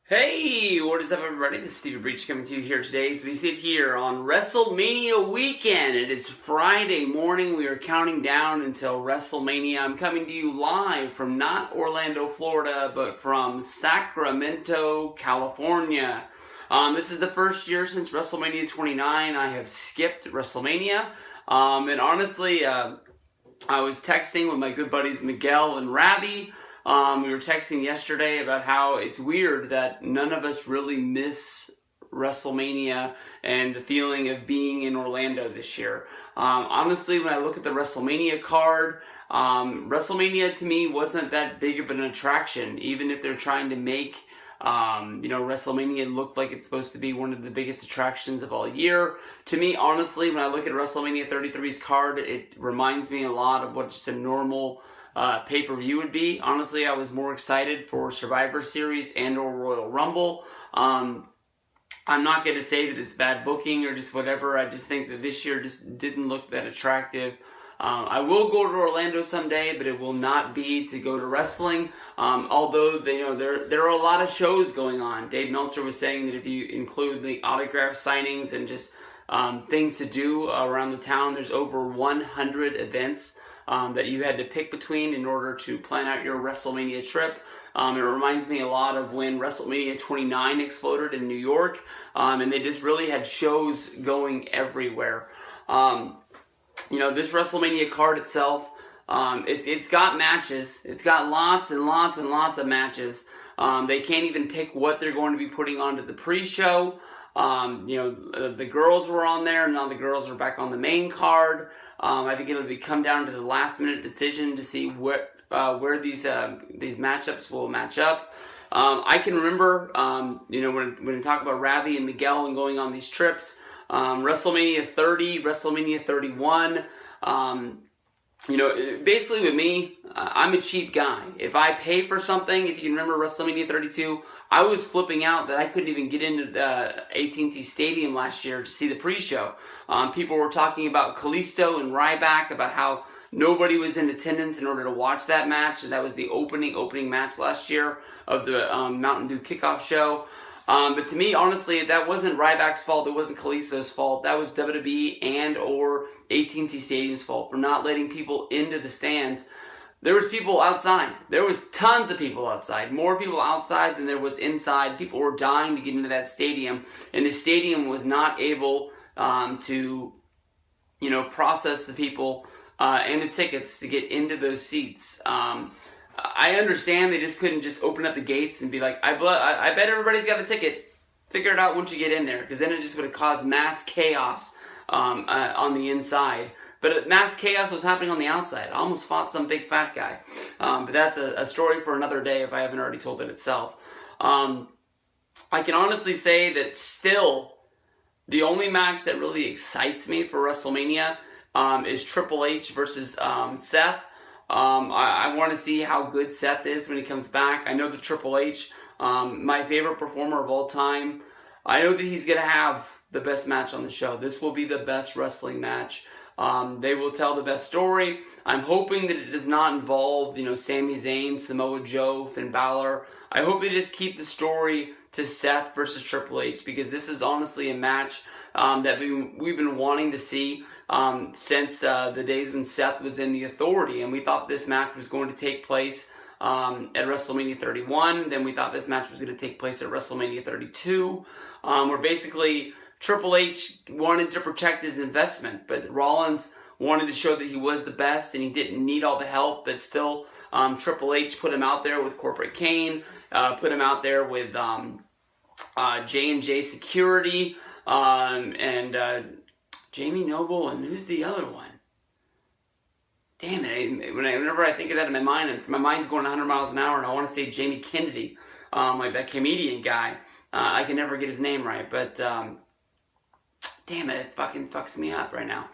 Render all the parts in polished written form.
Hey, what is up everybody? This is Stevie Breach coming to you here today as we sit here on WrestleMania weekend. It is Friday morning. We are counting down until WrestleMania. I'm coming to you live from not Orlando, Florida, but from Sacramento, California. This is the first year since WrestleMania 29 I have skipped WrestleMania. And honestly, I was texting with my good buddies Miguel and Ravi. We were texting yesterday about how it's weird that none of us really miss WrestleMania and the feeling of being in Orlando this year. Honestly, when I look at the WrestleMania card, WrestleMania to me wasn't that big of an attraction, even if they're trying to make WrestleMania look like it's supposed to be one of the biggest attractions of all year. To me, honestly, when I look at WrestleMania 33's card, it reminds me a lot of what just a normal pay-per-view would be. Honestly, I was more excited for Survivor Series and or Royal Rumble. I'm not going to say that it's bad booking or just whatever. I just think that this year just didn't look that attractive. I will go to Orlando someday, but it will not be to go to wrestling. Although there are a lot of shows going on. Dave Meltzer was saying that if you include the autograph signings and just things to do around the town, there's over 100 events that you had to pick between in order to plan out your WrestleMania trip. It reminds me a lot of when WrestleMania 29 exploded in New York, and they just really had shows going everywhere. This WrestleMania card itself, it's got matches. It's got lots and lots and lots of matches. They can't even pick what they're going to be putting onto the pre-show. The girls were on there, and now the girls are back on the main card. I think it'll come down to the last minute decision to see where these matchups will match up. I can remember, when we talk about Ravi and Miguel and going on these trips, WrestleMania 30, WrestleMania 31. Basically with me, I'm a cheap guy. If I pay for something, if you can remember WrestleMania 32, I was flipping out that I couldn't even get into the AT&T Stadium last year to see the pre-show. People were talking about Kalisto and Ryback, about how nobody was in attendance in order to watch that match. That was the opening match last year of the Mountain Dew kickoff show. But to me, honestly, that wasn't Ryback's fault. It wasn't Kalisto's fault. That was WWE and or AT&T Stadium's fault for not letting people into the stands. There was people outside. There was tons of people outside. More people outside than there was inside. People were dying to get into that stadium. And the stadium was not able to process the people and the tickets to get into those seats. I understand they just couldn't just open up the gates and be like, I bet everybody's got a ticket. Figure it out once you get in there, because then it just would have caused mass chaos on the inside. But mass chaos was happening on the outside. I almost fought some big fat guy. But that's a story for another day if I haven't already told it itself. I can honestly say that still the only match that really excites me for WrestleMania is Triple H versus Seth. I want to see how good Seth is when he comes back. I know that Triple H, my favorite performer of all time, I know that he's going to have the best match on the show. This will be the best wrestling match. They will tell the best story. I'm hoping that it does not involve, Sami Zayn, Samoa Joe, Finn Balor. I hope they just keep the story to Seth versus Triple H, because this is honestly a match that we've been wanting to see since the days when Seth was in the Authority, and we thought this match was going to take place at WrestleMania 31. Then we thought this match was going to take place at WrestleMania 32, where basically Triple H wanted to protect his investment, but Rollins wanted to show that he was the best and he didn't need all the help. But still, Triple H put him out there with Corporate Kane, put him out there with J&J Security, and Jamie Noble, and who's the other one? Damn it, whenever I think of that in my mind, my mind's going 100 miles an hour, and I want to say Jamie Kennedy, like that comedian guy. I can never get his name right, but damn it fucking fucks me up right now.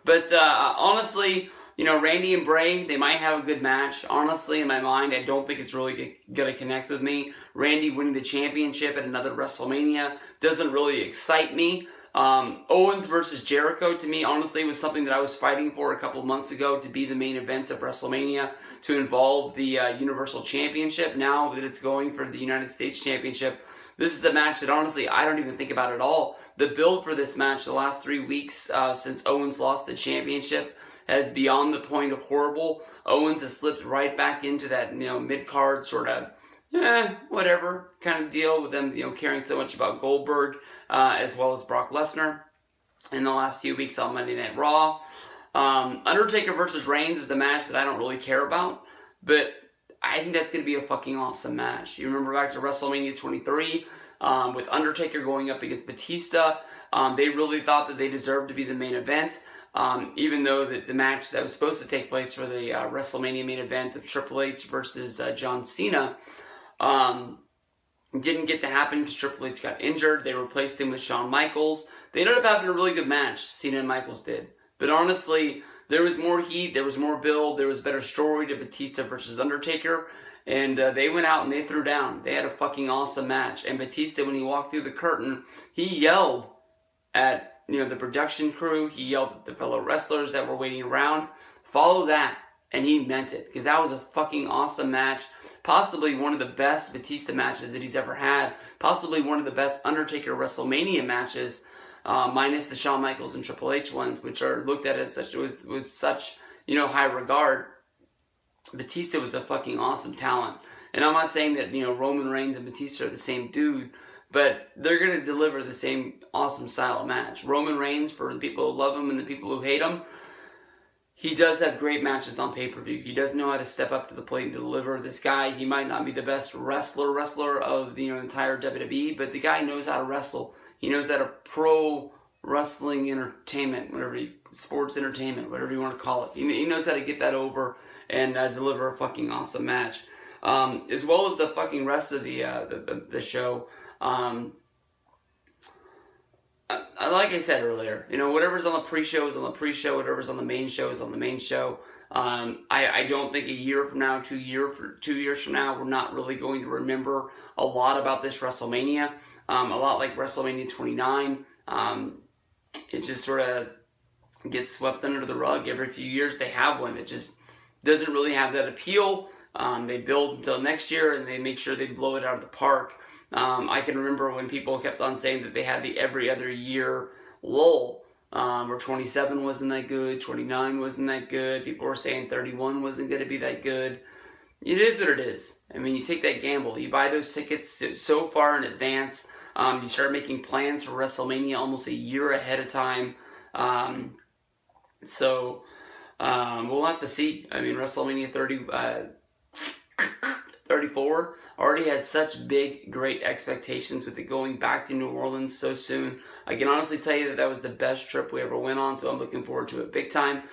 But honestly, Randy and Bray, they might have a good match. Honestly, in my mind, I don't think it's really going to connect with me. Randy winning the championship at another WrestleMania doesn't really excite me. Owens versus Jericho, to me, honestly, was something that I was fighting for a couple months ago to be the main event of WrestleMania, to involve the Universal Championship. Now that it's going for the United States Championship, this is a match that, honestly, I don't even think about at all. The build for this match the last 3 weeks since Owens lost the championship has beyond the point of horrible. Owens has slipped right back into that, mid-card sort of, whatever kind of deal with them, caring so much about Goldberg as well as Brock Lesnar in the last few weeks on Monday Night Raw. Undertaker versus Reigns is the match that I don't really care about, but I think that's going to be a fucking awesome match. You remember back to WrestleMania 23 with Undertaker going up against Batista. They really thought that they deserved to be the main event. Even though the match that was supposed to take place for the WrestleMania main event of Triple H versus John Cena didn't get to happen because Triple H got injured. They replaced him with Shawn Michaels. They ended up having a really good match, Cena and Michaels did. But honestly, there was more heat, there was more build, there was better story to Batista versus Undertaker. And they went out and they threw down. They had a fucking awesome match. And Batista, when he walked through the curtain, he yelled at the production crew. He yelled at the fellow wrestlers that were waiting around. Follow that. And he meant it. Because that was a fucking awesome match. Possibly one of the best Batista matches that he's ever had. Possibly one of the best Undertaker WrestleMania matches. Minus the Shawn Michaels and Triple H ones, which are looked at as such with such high regard. Batista was a fucking awesome talent. And I'm not saying that Roman Reigns and Batista are the same dude, but they're going to deliver the same awesome style of match. Roman Reigns, for the people who love him and the people who hate him, he does have great matches on pay-per-view. He does know how to step up to the plate and deliver. This guy, he might not be the best wrestler of the entire WWE, but the guy knows how to wrestle. He knows how to pro wrestling entertainment, sports entertainment, whatever you want to call it. He knows how to get that over and deliver a fucking awesome match. As well as the fucking rest of the show. Like I said earlier, whatever's on the pre-show is on the pre-show, whatever's on the main show is on the main show. I don't think a year from now, 2 years from now, we're not really going to remember a lot about this WrestleMania. A lot like WrestleMania 29. It just sort of gets swept under the rug. Every few years they have one that just doesn't really have that appeal. They build until next year and they make sure they blow it out of the park. I can remember when people kept on saying that they had the every other year lull, where 27 wasn't that good, 29 wasn't that good. People were saying 31 wasn't going to be that good. It is what it is. I mean, you take that gamble. You buy those tickets so far in advance. You start making plans for WrestleMania almost a year ahead of time. So we'll have to see. I mean, WrestleMania 34 already has such big, great expectations with it going back to New Orleans so soon. I can honestly tell you that was the best trip we ever went on, so I'm looking forward to it big time.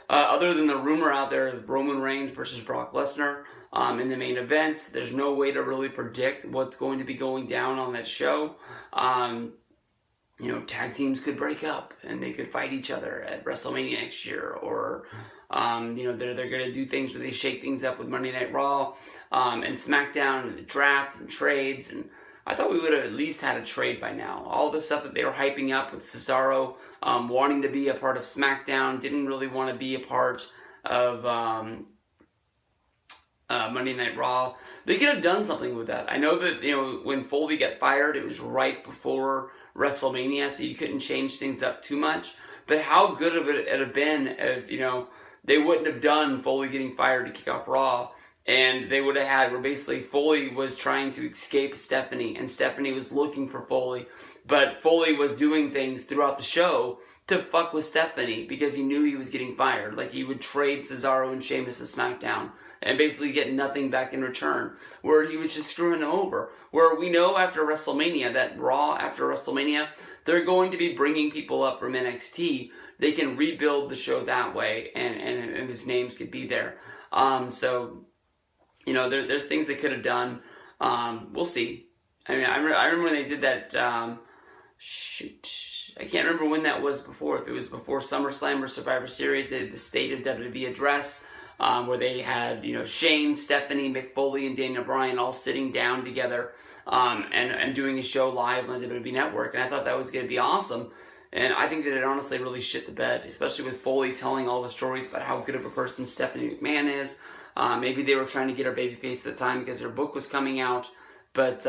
Other than the rumor out there of Roman Reigns versus Brock Lesnar in the main event, there's no way to really predict what's going to be going down on that show. Tag teams could break up and they could fight each other at WrestleMania next year, or they're going to do things where they shake things up with Monday Night Raw and SmackDown and the draft and trades. And I thought we would have at least had a trade by now. All the stuff that they were hyping up with Cesaro wanting to be a part of SmackDown, didn't really want to be a part of Monday Night Raw. They could have done something with that. I know that when Foley got fired, it was right before WrestleMania, so you couldn't change things up too much. But how good would it have been if they wouldn't have done Foley getting fired to kick off Raw, and they would have had where basically Foley was trying to escape Stephanie, and Stephanie was looking for Foley, but Foley was doing things throughout the show to fuck with Stephanie because he knew he was getting fired. Like, he would trade Cesaro and Sheamus to SmackDown and basically get nothing back in return, where he was just screwing them over. Where we know after WrestleMania, that Raw after WrestleMania, they're going to be bringing people up from NXT. They can rebuild the show that way, and his names could be there. There's things they could have done. We'll see. I mean, I remember when they did that, I can't remember when that was before. If it was before SummerSlam or Survivor Series, they did the State of WWE address, where they had, Shane, Stephanie, Mick Foley, and Daniel Bryan all sitting down together, and doing a show live on the WWE Network. And I thought that was going to be awesome. And I think that it honestly really shit the bed, especially with Foley telling all the stories about how good of a person Stephanie McMahon is. Maybe they were trying to get her babyface at the time because her book was coming out, but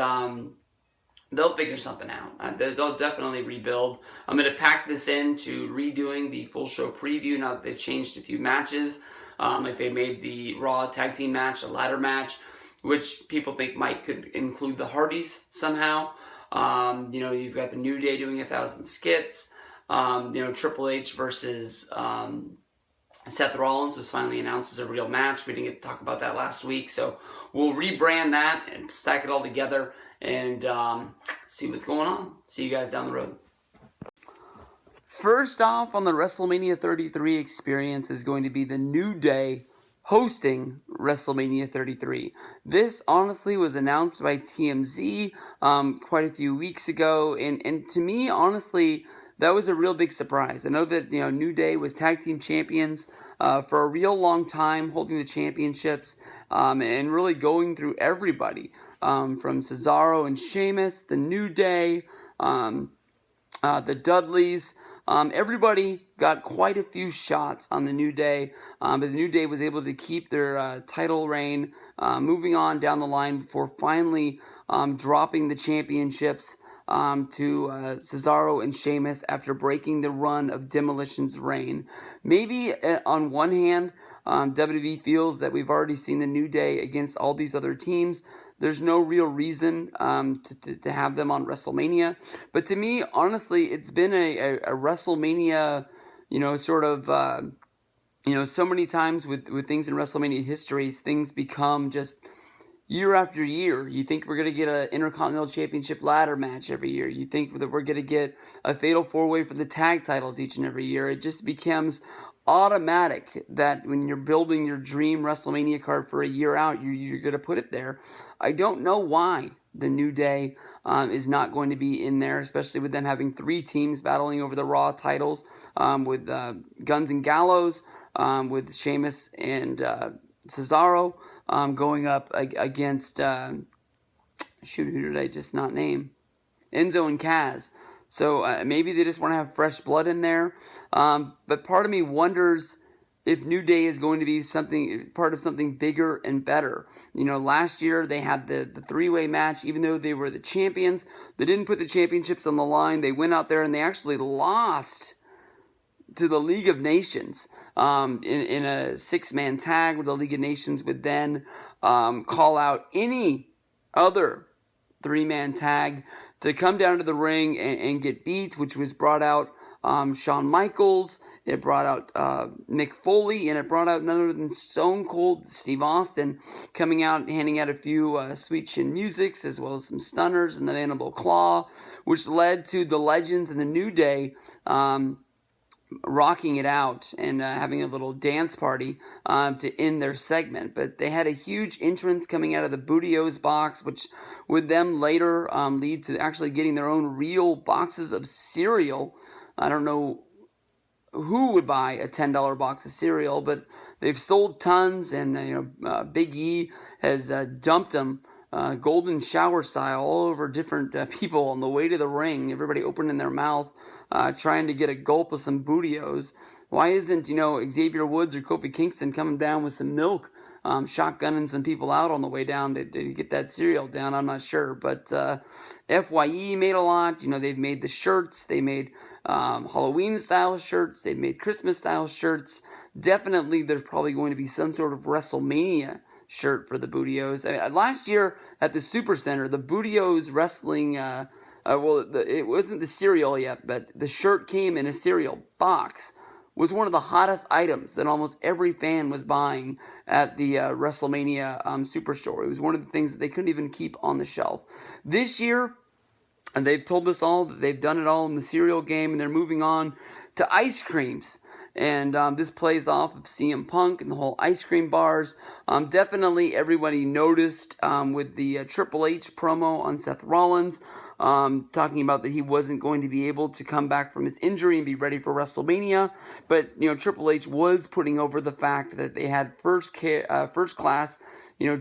they'll figure something out. They'll definitely rebuild. I'm going to pack this into redoing the full show preview now that they've changed a few matches. Like they made the Raw tag team match a ladder match, which people think could include the Hardys somehow. You've got the New Day doing 1,000 skits. Triple H versus Seth Rollins was finally announced as a real match. We didn't get to talk about that last week, so we'll rebrand that and stack it all together and see what's going on. See you guys down the road. First off on the WrestleMania 33 experience is going to be the New Day hosting WrestleMania 33. This honestly was announced by TMZ quite a few weeks ago, and to me, honestly, that was a real big surprise. I know that New Day was tag team champions for a real long time, holding the championships and really going through everybody from Cesaro and Sheamus, the New Day, the Dudleys. Everybody got quite a few shots on the New Day, but the New Day was able to keep their title reign moving on down the line before finally dropping the championships to Cesaro and Sheamus after breaking the run of Demolition's reign. Maybe on one hand, WWE feels that we've already seen the New Day against all these other teams. There's no real reason to have them on WrestleMania. But to me, honestly, it's been a WrestleMania, so many times with things in WrestleMania history, things become just year after year. You think we're going to get an Intercontinental Championship ladder match every year. You think that we're going to get a Fatal 4-Way for the tag titles each and every year. It just becomes automatic that when you're building your dream WrestleMania card for a year out, you're going to put it there. I don't know why the New Day is not going to be in there, especially with them having 3 teams battling over the Raw titles, with Guns and Gallows, with Sheamus and Cesaro going up against, who did I just not name? Enzo and Kaz. So maybe they just want to have fresh blood in there. But part of me wonders if New Day is going to be part of something bigger and better. Last year they had the 3-way match, even though they were the champions. They didn't put the championships on the line. They went out there and they actually lost to the League of Nations in a 6-man tag where the League of Nations would then call out any other 3-man tag to come down to the ring and get beat, which was brought out Shawn Michaels, it brought out Mick Foley, and it brought out none other than Stone Cold Steve Austin coming out and handing out a few sweet chin musics as well as some stunners and the Mandible Claw, which led to the Legends and the New Day rocking it out and having a little dance party to end their segment. But they had a huge entrance coming out of the Booty-O's box, which would them later lead to actually getting their own real boxes of cereal. I don't know who would buy a $10 box of cereal, but they've sold tons, and Big E has dumped them golden shower style all over different people on the way to the ring, everybody opening their mouth, trying to get a gulp of some Booty-O's. Why isn't, Xavier Woods or Kofi Kingston coming down with some milk, shotgunning some people out on the way down to get that cereal down? I'm not sure. But FYE made a lot. They've made the shirts. They made Halloween-style shirts. They've made Christmas-style shirts. Definitely there's probably going to be some sort of WrestleMania shirt for the Booty-O's. Last year at the Super Center, the Booty-O's wrestling, it wasn't the cereal yet, but the shirt came in a cereal box, was one of the hottest items that almost every fan was buying at the WrestleMania Superstore. It was one of the things that they couldn't even keep on the shelf. This year, and they've told us all that they've done it all in the cereal game, and they're moving on to ice creams. And this plays off of CM Punk and the whole ice cream bars. Definitely everybody noticed with the Triple H promo on Seth Rollins, talking about that he wasn't going to be able to come back from his injury and be ready for WrestleMania. But, Triple H was putting over the fact that they had first class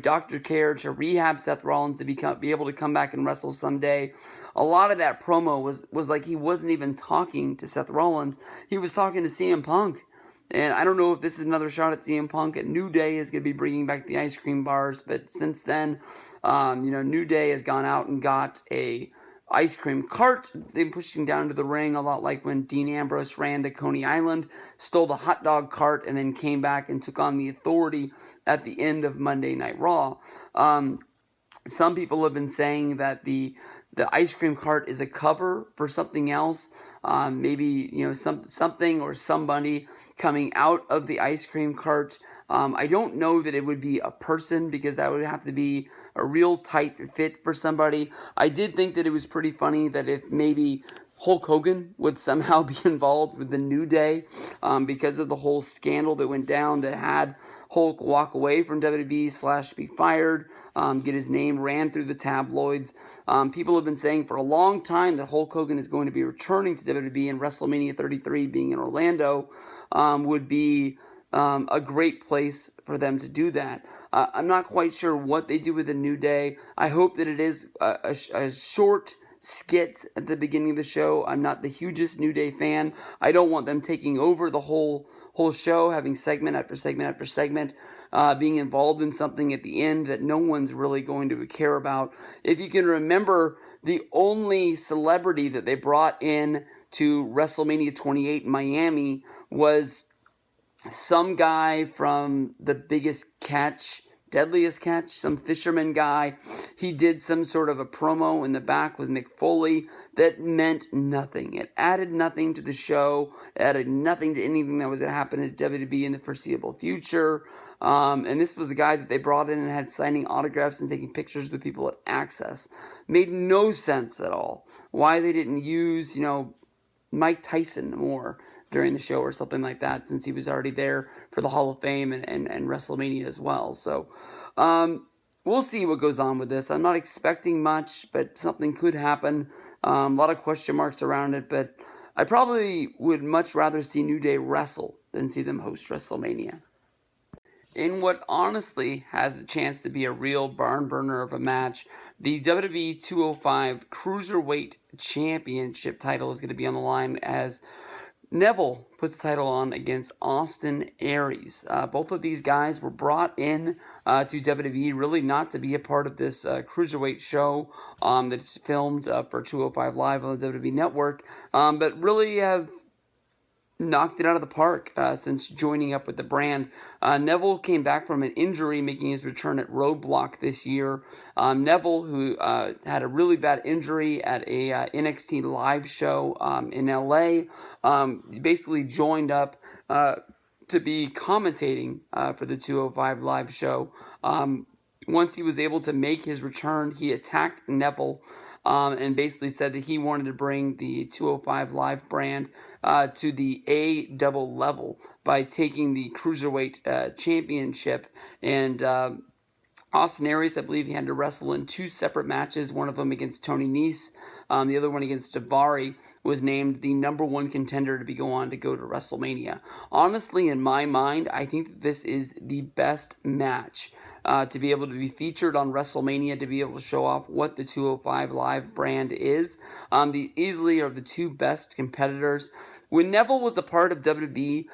doctor care to rehab Seth Rollins to be able to come back and wrestle someday. A lot of that promo was like he wasn't even talking to Seth Rollins. He was talking to CM Punk. And I don't know if this is another shot at CM Punk. And New Day is going to be bringing back the ice cream bars. But since then, New Day has gone out and got a ice cream cart. They pushed him down to the ring, a lot like when Dean Ambrose ran to Coney Island, stole the hot dog cart, and then came back and took on the Authority at the end of Monday Night Raw. Some people have been saying that the ice cream cart is a cover for something else. Maybe something or somebody coming out of the ice cream cart. I don't know that it would be a person, because that would have to be a real tight fit for somebody. I did think that it was pretty funny that if maybe Hulk Hogan would somehow be involved with the New Day, because of the whole scandal that went down that had Hulk walk away from WWE / be fired, get his name ran through the tabloids. People have been saying for a long time that Hulk Hogan is going to be returning to WWE, and WrestleMania 33 being in Orlando would be a great place for them to do that. I'm not quite sure what they do with the New Day. I hope that it is a short skit at the beginning of the show. I'm not the hugest New Day fan. I don't want them taking over the whole show, having segment after segment after segment, being involved in something at the end that no one's really going to care about. If you can remember, the only celebrity that they brought in to WrestleMania 28 in Miami was some guy from The Biggest Catch, Deadliest Catch, some fisherman guy. He did some sort of a promo in the back with Mick Foley that meant nothing. It added nothing to the show. It added nothing to anything that was going to happen at WWE in the foreseeable future. And this was the guy that they brought in and had signing autographs and taking pictures with people at Access. Made no sense at all. Why they didn't use, Mike Tyson more during the show or something like that, since he was already there for the Hall of Fame and WrestleMania as well. So we'll see what goes on with this. I'm not expecting much, but something could happen. A lot of question marks around it, but I probably would much rather see New Day wrestle than see them host WrestleMania. In what honestly has a chance to be a real barn burner of a match, the WWE 205 Cruiserweight Championship title is going to be on the line as Neville puts the title on against Austin Aries. Both of these guys were brought in to WWE really not to be a part of this Cruiserweight show that's filmed for 205 Live on the WWE Network, but really have knocked it out of the park since joining up with the brand. Neville came back from an injury, making his return at Roadblock this year. Neville, who had a really bad injury at a NXT live show in LA, basically joined up to be commentating for the 205 live show. Once he was able to make his return, he attacked Neville and basically said that he wanted to bring the 205 Live brand to the A double level by taking the Cruiserweight Championship. And Austin Aries, I believe he had to wrestle in two separate matches, one of them against Tony Nese, the other one against Daivari, was named the number one contender to go on to go to WrestleMania. Honestly, in my mind, I think that this is the best match to be able to be featured on WrestleMania, to be able to show off what the 205 Live brand is. The easily are the two best competitors. When Neville was a part of WWE,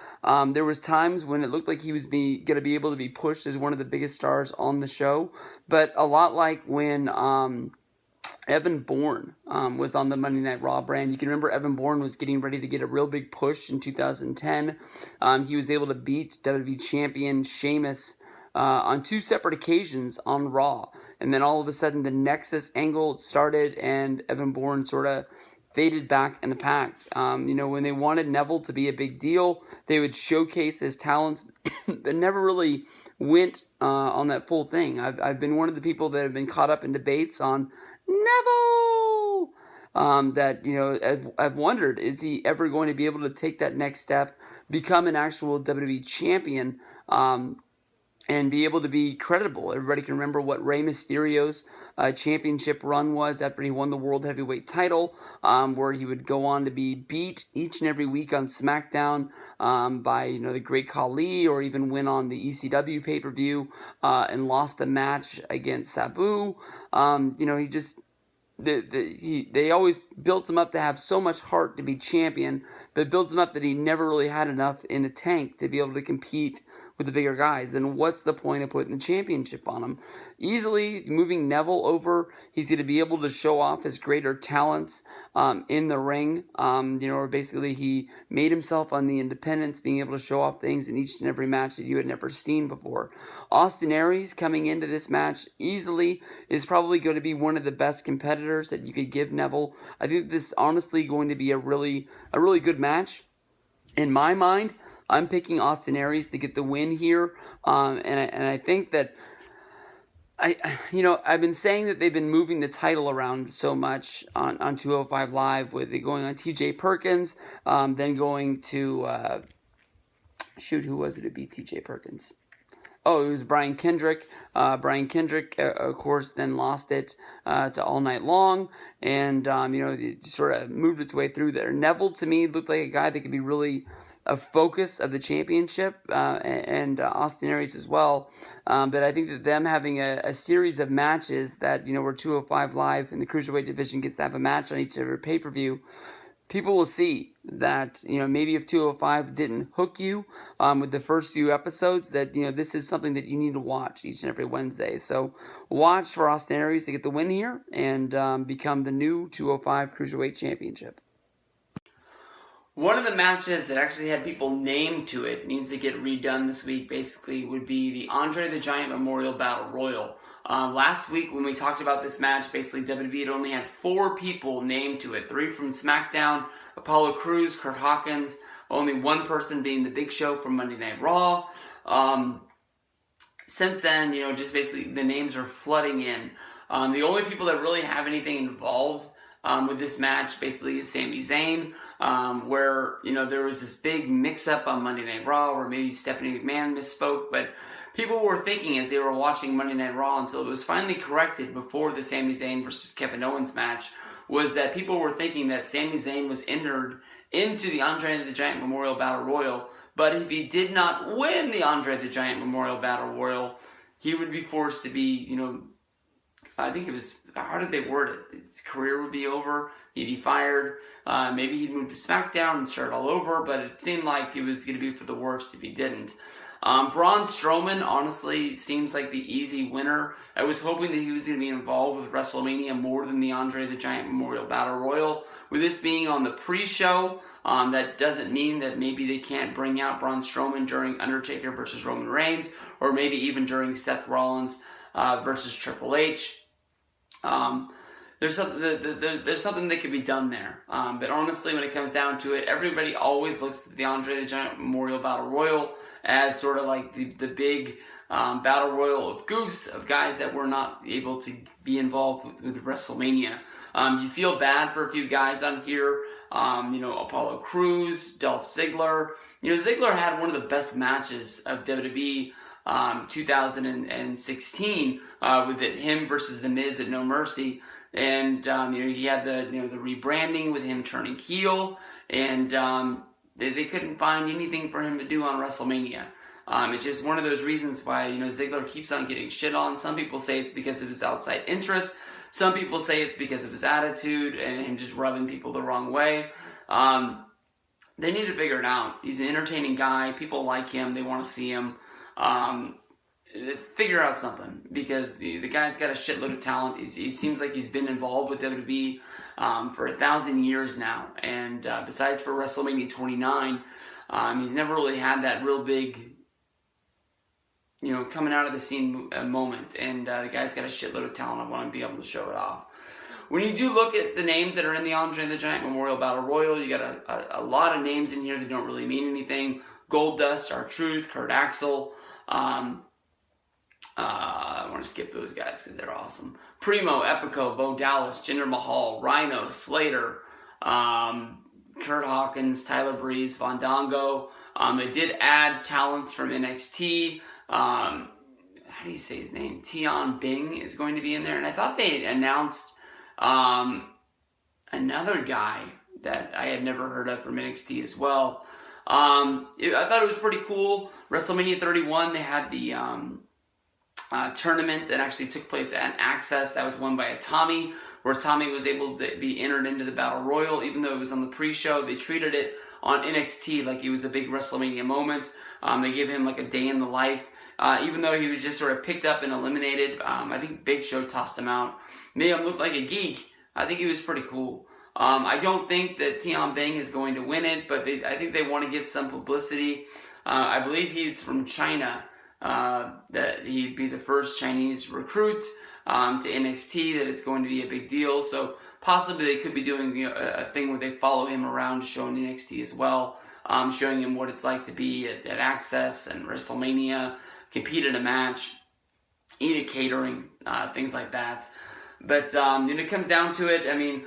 there was times when it looked like he was going to be able to be pushed as one of the biggest stars on the show. But a lot like when Evan Bourne was on the Monday Night Raw brand. You can remember Evan Bourne was getting ready to get a real big push in 2010. He was able to beat WWE champion Sheamus on two separate occasions on Raw. And then all of a sudden the Nexus angle started and Evan Bourne sort of faded back in the pack. When they wanted Neville to be a big deal, they would showcase his talents, but never really went on that full thing. I've been one of the people that have been caught up in debates on Neville. I've wondered, is he ever going to be able to take that next step, become an actual WWE champion? and be able to be credible. Everybody can remember what Rey Mysterio's championship run was after he won the World Heavyweight title, where he would go on to be beat each and every week on SmackDown by the Great Khali, or even win on the ECW pay-per-view and lost a match against Sabu. He just... They always built him up to have so much heart to be champion, but built him up that he never really had enough in the tank to be able to compete with the bigger guys. And what's the point of putting the championship on him? Easily moving Neville over, he's going to be able to show off his greater talents in the ring. Or basically he made himself on the independents, being able to show off things in each and every match that you had never seen before. Austin Aries coming into this match easily is probably going to be one of the best competitors that you could give Neville. I think this is honestly going to be a really good match. In my mind, I'm picking Austin Aries to get the win here, and I think that I've been saying that they've been moving the title around so much on 205 Live, with it going on T.J. Perkins, then going to who was it to beat T.J. Perkins? Oh, it was Brian Kendrick. Brian Kendrick, of course, then lost it to All Night Long, and it sort of moved its way through there. Neville, to me, looked like a guy that could be really a focus of the championship, and Austin Aries as well. But I think that them having a series of matches that, where 205 Live in the Cruiserweight division gets to have a match on each of their pay-per-view, people will see that, maybe if 205 didn't hook you with the first few episodes, that, this is something that you need to watch each and every Wednesday. So watch for Austin Aries to get the win here and become the new 205 Cruiserweight Championship. One of the matches that actually had people named to it, needs to get redone this week, basically, would be the Andre the Giant Memorial Battle Royal. Last week, when we talked about this match, basically WWE had only had 4 people named to it. 3 from SmackDown, Apollo Crews, Kurt Hawkins, only 1 person being the Big Show from Monday Night Raw. Since then, just basically the names are flooding in. The only people that really have anything involved with this match basically is Sami Zayn, where, there was this big mix-up on Monday Night Raw where maybe Stephanie McMahon misspoke, but people were thinking as they were watching Monday Night Raw, until it was finally corrected before the Sami Zayn versus Kevin Owens match, was that people were thinking that Sami Zayn was entered into the Andre the Giant Memorial Battle Royal, but if he did not win the Andre the Giant Memorial Battle Royal, he would be forced to be, I think it was, how did they word it? His career would be over, he'd be fired, maybe he'd move to SmackDown and start all over, but it seemed like it was going to be for the worst if he didn't. Braun Strowman, honestly, seems like the easy winner. I was hoping that he was going to be involved with WrestleMania more than the Andre the Giant Memorial Battle Royal. With this being on the pre-show, that doesn't mean that maybe they can't bring out Braun Strowman during Undertaker versus Roman Reigns, or maybe even during Seth Rollins versus Triple H. There's something that could be done there. But honestly, when it comes down to it, everybody always looks at the Andre the Giant Memorial Battle Royal as sort of like the big battle royal of goofs, of guys that were not able to be involved with WrestleMania. You feel bad for a few guys on here. Apollo Crews, Dolph Ziggler. Ziggler had one of the best matches of WWE 2016 with him versus The Miz at No Mercy. And, he had the rebranding with him turning heel, and they couldn't find anything for him to do on WrestleMania. It's just one of those reasons why, Ziggler keeps on getting shit on. Some people say it's because of his outside interest. Some people say it's because of his attitude and him just rubbing people the wrong way. They need to figure it out. He's an entertaining guy. People like him. They want to see him. Figure out something, because the guy's got a shitload of talent. He seems like he's been involved with WWE for 1,000 years now, and besides for WrestleMania 29, he's never really had that real big, coming out of the scene moment, and the guy's got a shitload of talent. I want to be able to show it off. When you do look at the names that are in the Andre the Giant Memorial Battle Royal, you got a lot of names in here that don't really mean anything. Goldust, R-Truth, Kurt Axel. I want to skip those guys because they're awesome. Primo, Epico, Bo Dallas, Jinder Mahal, Rhino, Slater, Kurt Hawkins, Tyler Breeze, Fandango. They did add talents from NXT. how do you say his name? Tian Bing is going to be in there. And I thought they announced another guy that I had never heard of from NXT as well. I thought it was pretty cool. WrestleMania 31, they had the tournament that actually took place at Access. That was won by a Tommy, where Tommy was able to be entered into the Battle Royal. Even though it was on the pre-show, they treated it on NXT like it was a big WrestleMania moment. They gave him like a day in the life. Even though he was just sort of picked up and eliminated, I think Big Show tossed him out. Made him look like a geek. I think he was pretty cool. I don't think that Tian Bing is going to win it, but I think they want to get some publicity. I believe he's from China, that he'd be the first Chinese recruit to NXT, that it's going to be a big deal. So possibly they could be doing a thing where they follow him around showing NXT as well, showing him what it's like to be at Access and WrestleMania, compete in a match, eat at catering, things like that. But when it comes down to it, I mean,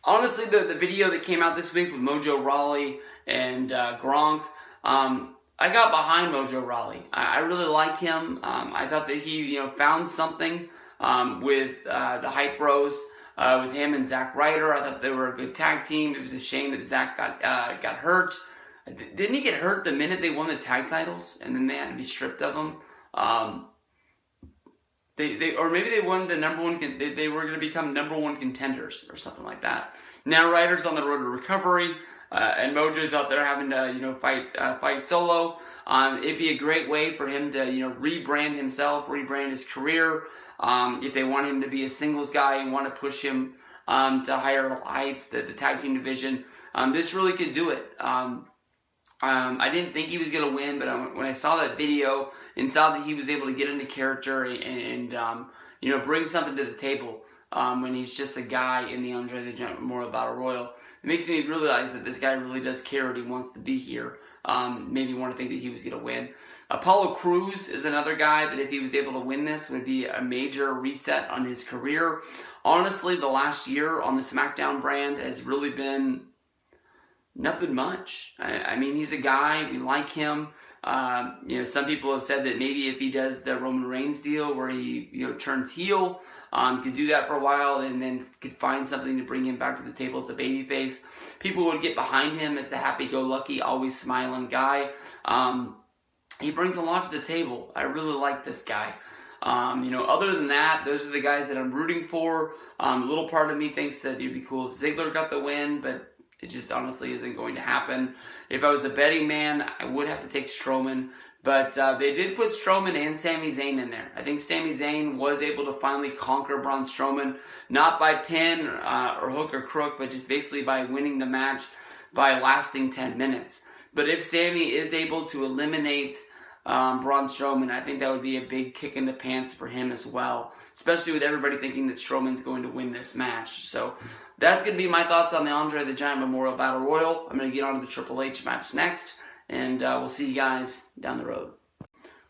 honestly, the video that came out this week with Mojo Rawley and Gronk, I got behind Mojo Rawley. I really like him. I thought that he, found something with the Hype Bros, with him and Zack Ryder. I thought they were a good tag team. It was a shame that Zack got hurt. Didn't he get hurt the minute they won the tag titles, and then they had to be stripped of them? Or maybe they won the number one. They were going to become number one contenders or something like that. Now Ryder's on the road to recovery, and Mojo's out there having to fight solo. It'd be a great way for him to rebrand himself, rebrand his career. If they want him to be a singles guy and want to push him to higher heights, the tag team division, this really could do it. I didn't think he was going to win, but when I saw that video and saw that he was able to get into character and bring something to the table when he's just a guy in the Andre the Giant Memorial Battle Royal, it makes me realize that this guy really does care and he wants to be here. Maybe want to think that he was going to win. Apollo Crews is another guy that if he was able to win this would be a major reset on his career. Honestly, the last year on the SmackDown brand has really been nothing much. I mean, he's a guy, we like him. Some people have said that maybe if he does the Roman Reigns deal where he, turns heel, could do that for a while and then could find something to bring him back to the table as a babyface. People would get behind him as the happy-go-lucky, always smiling guy. He brings a lot to the table. I really like this guy. Other than that, those are the guys that I'm rooting for. A little part of me thinks that it'd be cool if Ziggler got the win, but it just honestly isn't going to happen. If I was a betting man, I would have to take Strowman. But they did put Strowman and Sami Zayn in there. I think Sami Zayn was able to finally conquer Braun Strowman, not by pin or hook or crook, but just basically by winning the match by lasting 10 minutes. But if Sami is able to eliminate Braun Strowman, I think that would be a big kick in the pants for him as well, especially with everybody thinking that Strowman's going to win this match. So that's going to be my thoughts on the Andre the Giant Memorial Battle Royal. I'm going to get on to the Triple H match next, and we'll see you guys down the road.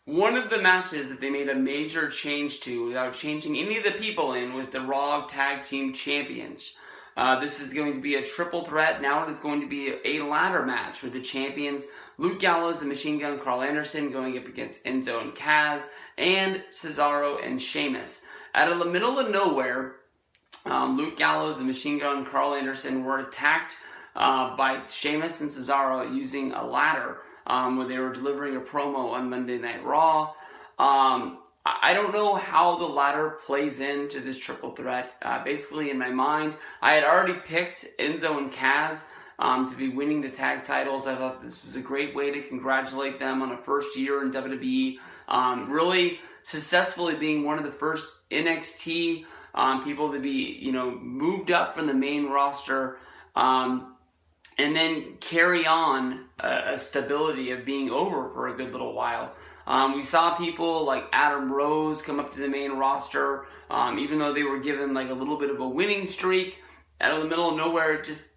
One of the matches that they made a major change to without changing any of the people in was the Raw Tag Team Champions. This is going to be a triple threat. Now it is going to be a ladder match with the champions Luke Gallows and Machine Gun Carl Anderson going up against Enzo and Kaz, and Cesaro and Sheamus. Out of the middle of nowhere, Luke Gallows and Machine Gun Carl Anderson were attacked by Sheamus and Cesaro using a ladder when they were delivering a promo on Monday Night Raw. I don't know how the ladder plays into this triple threat. Basically, in my mind, I had already picked Enzo and Kaz to be winning the tag titles. I thought this was a great way to congratulate them on a first year in WWE. Really successfully being one of the first NXT people to be, moved up from the main roster, and then carry on a stability of being over for a good little while. We saw people like Adam Rose come up to the main roster, even though they were given like a little bit of a winning streak. Out of the middle of nowhere, it just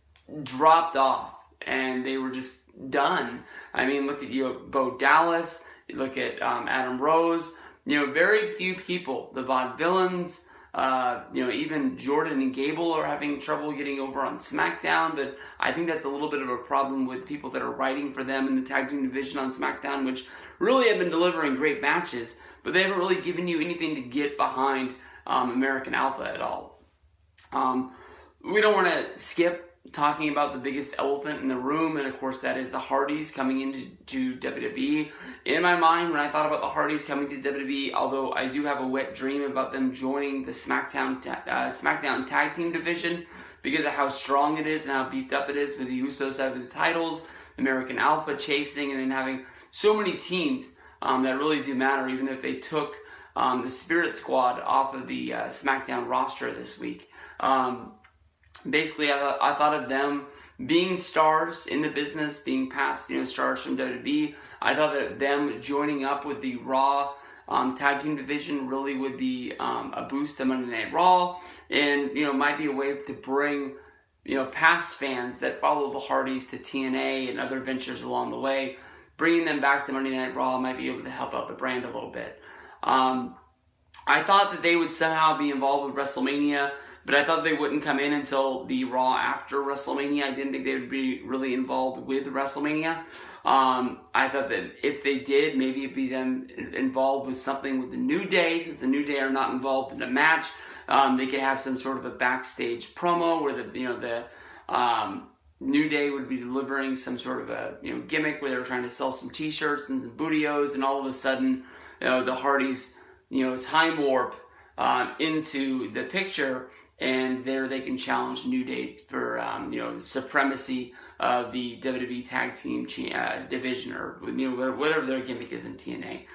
dropped off, and they were just done. I mean, look at Bo Dallas, you look at Adam Rose. Very few people, the Vaudevillains, even Jordan and Gable are having trouble getting over on SmackDown, but I think that's a little bit of a problem with people that are writing for them in the tag team division on SmackDown, which really have been delivering great matches, but they haven't really given you anything to get behind American Alpha at all. We don't want to skip talking about the biggest elephant in the room, and of course that is the Hardys coming into WWE. In my mind, when I thought about the Hardys coming to WWE, although I do have a wet dream about them joining the SmackDown Tag Team division because of how strong it is and how beefed up it is with the Usos having the titles, American Alpha chasing, and then having so many teams that really do matter, even if they took the Spirit Squad off of the SmackDown roster this week. Basically, I thought of them being stars in the business, being past stars from WWE. I thought that them joining up with the Raw tag team division really would be a boost to Monday Night Raw, and might be a way to bring past fans that follow the Hardys to TNA and other ventures along the way. Bringing them back to Monday Night Raw might be able to help out the brand a little bit. I thought that they would somehow be involved with WrestleMania, but I thought they wouldn't come in until the Raw after WrestleMania. I didn't think they would be really involved with WrestleMania. I thought that if they did, maybe it'd be them involved with something with the New Day, since the New Day are not involved in a match. They could have some sort of a backstage promo where the New Day would be delivering some sort of a gimmick where they were trying to sell some T-shirts and some bootios, and all of a sudden the Hardys time warp into the picture, and there they can challenge New Day for supremacy of the WWE Tag Team division, or whatever their gimmick is in TNA.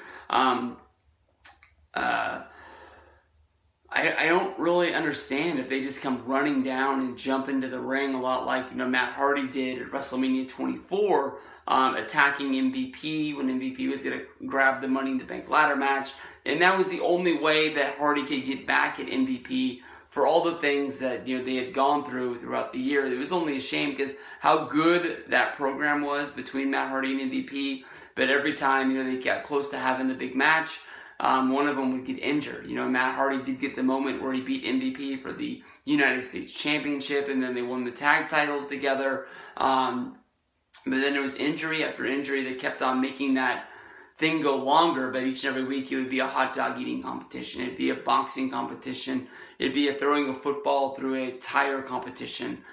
I don't really understand if they just come running down and jump into the ring a lot like Matt Hardy did at WrestleMania 24, attacking MVP when MVP was going to grab the Money in the Bank ladder match, and that was the only way that Hardy could get back at MVP for all the things that they had gone throughout the year. It was only a shame because how good that program was between Matt Hardy and MVP, but every time they got close to having the big match, one of them would get injured. Matt Hardy did get the moment where he beat MVP for the United States Championship, and then they won the tag titles together. But then there was injury after injury that kept on making that thing go longer, but each and every week it would be a hot dog eating competition. It'd be a boxing competition. It'd be a throwing a football through a tire competition.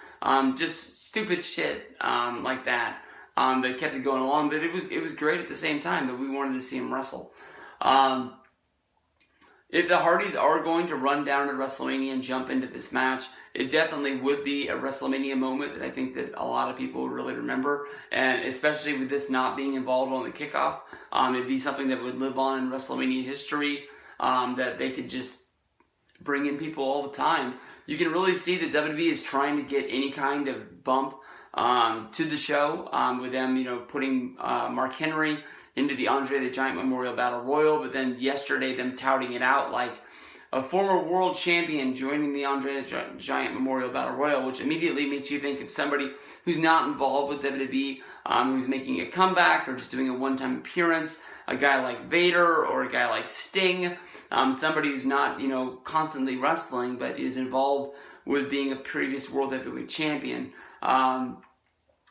Just stupid shit like that. That kept it going along, but it was great at the same time that we wanted to see him wrestle. If the Hardys are going to run down to WrestleMania and jump into this match, it definitely would be a WrestleMania moment that I think that a lot of people would really remember, and especially with this not being involved on the kickoff, it'd be something that would live on in WrestleMania history, that they could just bring in people all the time. You can really see that WWE is trying to get any kind of bump to the show, with them, putting Mark Henry into the Andre the Giant Memorial Battle Royal, but then yesterday them touting it out like a former world champion joining the Andre the Giant Memorial Battle Royal, which immediately makes you think of somebody who's not involved with WWE, who's making a comeback or just doing a one-time appearance, a guy like Vader or a guy like Sting, somebody who's not, constantly wrestling, but is involved with being a previous World Heavyweight Champion.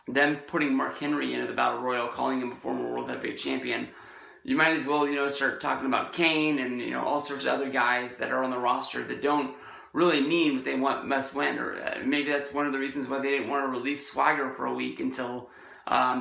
Them putting Mark Henry into the Battle Royal, calling him a former World Heavyweight Champion, you might as well, start talking about Kane and, all sorts of other guys that are on the roster that don't really mean what they must win. Or maybe that's one of the reasons why they didn't want to release Swagger for a week until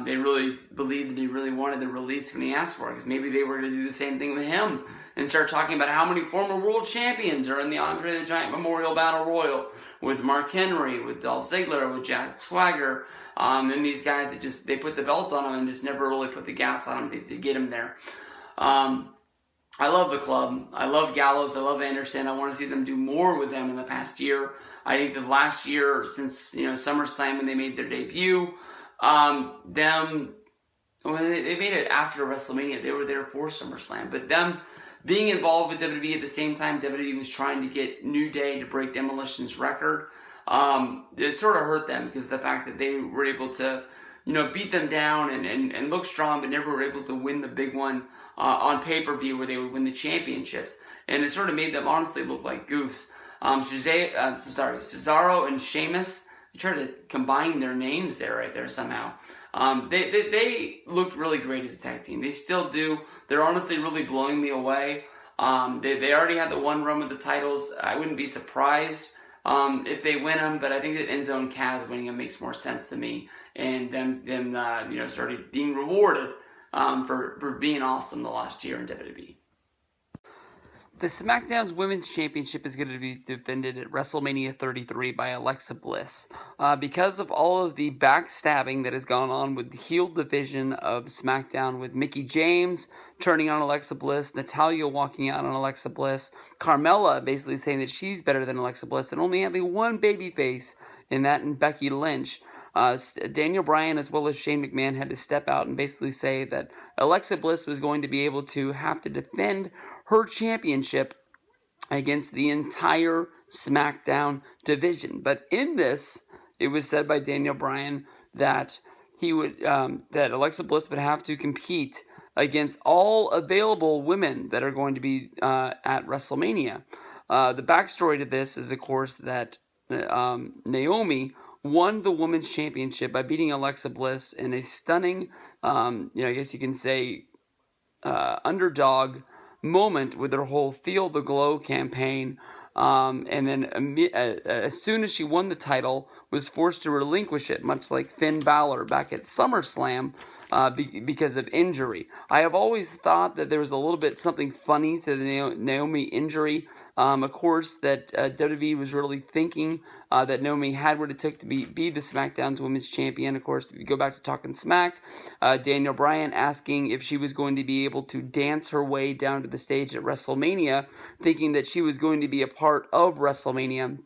they really believed that he really wanted the release when he asked for it. Because maybe they were to do the same thing with him and start talking about how many former world champions are in the Andre the Giant Memorial Battle Royal with Mark Henry, with Dolph Ziggler, with Jack Swagger. And these guys that they put the belt on them and just never really put the gas on them to get them there. I love the club. I love Gallows. I love Anderson. I want to see them do more with them in the past year. I think the last year since SummerSlam when they made their debut, they made it after WrestleMania. They were there for SummerSlam, but them being involved with WWE at the same time WWE was trying to get New Day to break Demolition's record. It sort of hurt them because of the fact that they were able to, beat them down and look strong, but never were able to win the big one on pay-per-view where they would win the championships. And it sort of made them honestly look like goofs. Cesaro and Sheamus, they tried to combine their names right there somehow. They looked really great as a tag team. They still do. They're honestly really blowing me away. They already had the one run with the titles. I wouldn't be surprised if they win them, but I think that Enzo and Kaz winning them makes more sense to me, and them started being rewarded for being awesome the last year in WWE. The SmackDown's Women's Championship is going to be defended at WrestleMania 33 by Alexa Bliss. Because of all of the backstabbing that has gone on with the heel division of SmackDown, with Mickie James turning on Alexa Bliss, Natalya walking out on Alexa Bliss, Carmella basically saying that she's better than Alexa Bliss, and only having one babyface in that and Becky Lynch. Daniel Bryan as well as Shane McMahon had to step out and basically say that Alexa Bliss was going to be able to have to defend her championship against the entire SmackDown division. But in this, it was said by Daniel Bryan that that Alexa Bliss would have to compete against all available women that are going to be at WrestleMania. The backstory to this is, of course, that Naomi won the Women's Championship by beating Alexa Bliss in a stunning, I guess you can say, underdog moment with her whole Feel the Glow campaign. And then as soon as she won the title, was forced to relinquish it, much like Finn Balor back at SummerSlam because of injury. I have always thought that there was a little bit something funny to the Naomi injury. Of course, that WWE was really thinking that Naomi had what it took to be the SmackDown's Women's Champion. Of course, if you go back to Talking Smack, Daniel Bryan asking if she was going to be able to dance her way down to the stage at WrestleMania, thinking that she was going to be a part of WrestleMania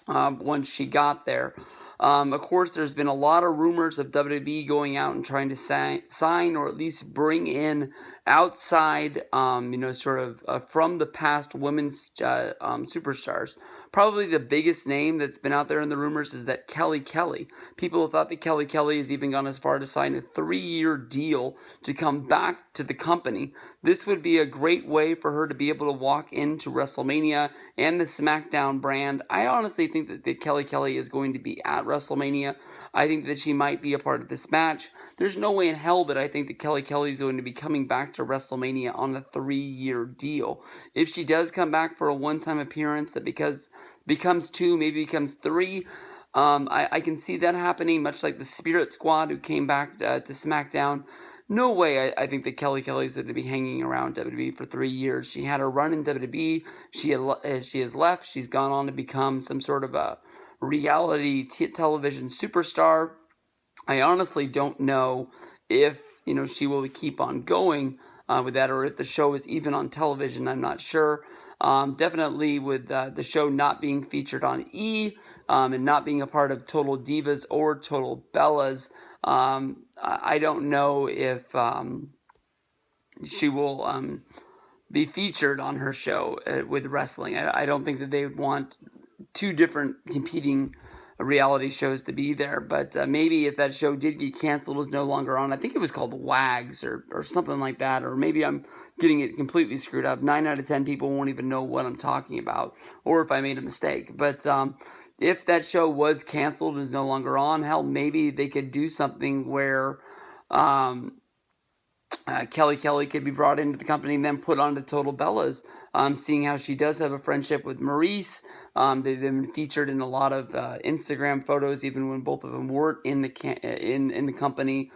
once she got there. Of course, there's been a lot of rumors of WWE going out and trying to sign or at least bring in outside, from the past women's superstars. Probably the biggest name that's been out there in the rumors is that Kelly Kelly. People have thought that Kelly Kelly has even gone as far to sign a 3-year deal to come back to the company. This would be a great way for her to be able to walk into WrestleMania and the SmackDown brand. I honestly think that Kelly Kelly is going to be at WrestleMania. I think that she might be a part of this match. There's no way in hell that I think that Kelly Kelly is going to be coming back to WrestleMania on a 3-year deal. If she does come back for a one-time appearance that becomes 2, maybe becomes 3, I can see that happening, much like the Spirit Squad who came back to SmackDown. No way I think that Kelly Kelly's going to be hanging around WWE for 3 years. She had her run in WWE. She has left. She's gone on to become some sort of a reality television superstar. I honestly don't know if she will keep on going with that, or if the show is even on television. I'm not sure. Definitely with the show not being featured on E and not being a part of Total Divas or Total Bellas, I don't know if she will be featured on her show with wrestling. I don't think that they would want 2 different competing reality shows to be there, but maybe if that show did get canceled, was no longer on, I think it was called Wags or something like that, or maybe I'm getting it completely screwed up. 9 out of 10 people won't even know what I'm talking about, or if I made a mistake. But if that show was canceled and is no longer on, hell, maybe they could do something where Kelly Kelly could be brought into the company and then put on to Total Bellas, seeing how she does have a friendship with Maryse. They've been featured in a lot of Instagram photos, even when both of them weren't in the company.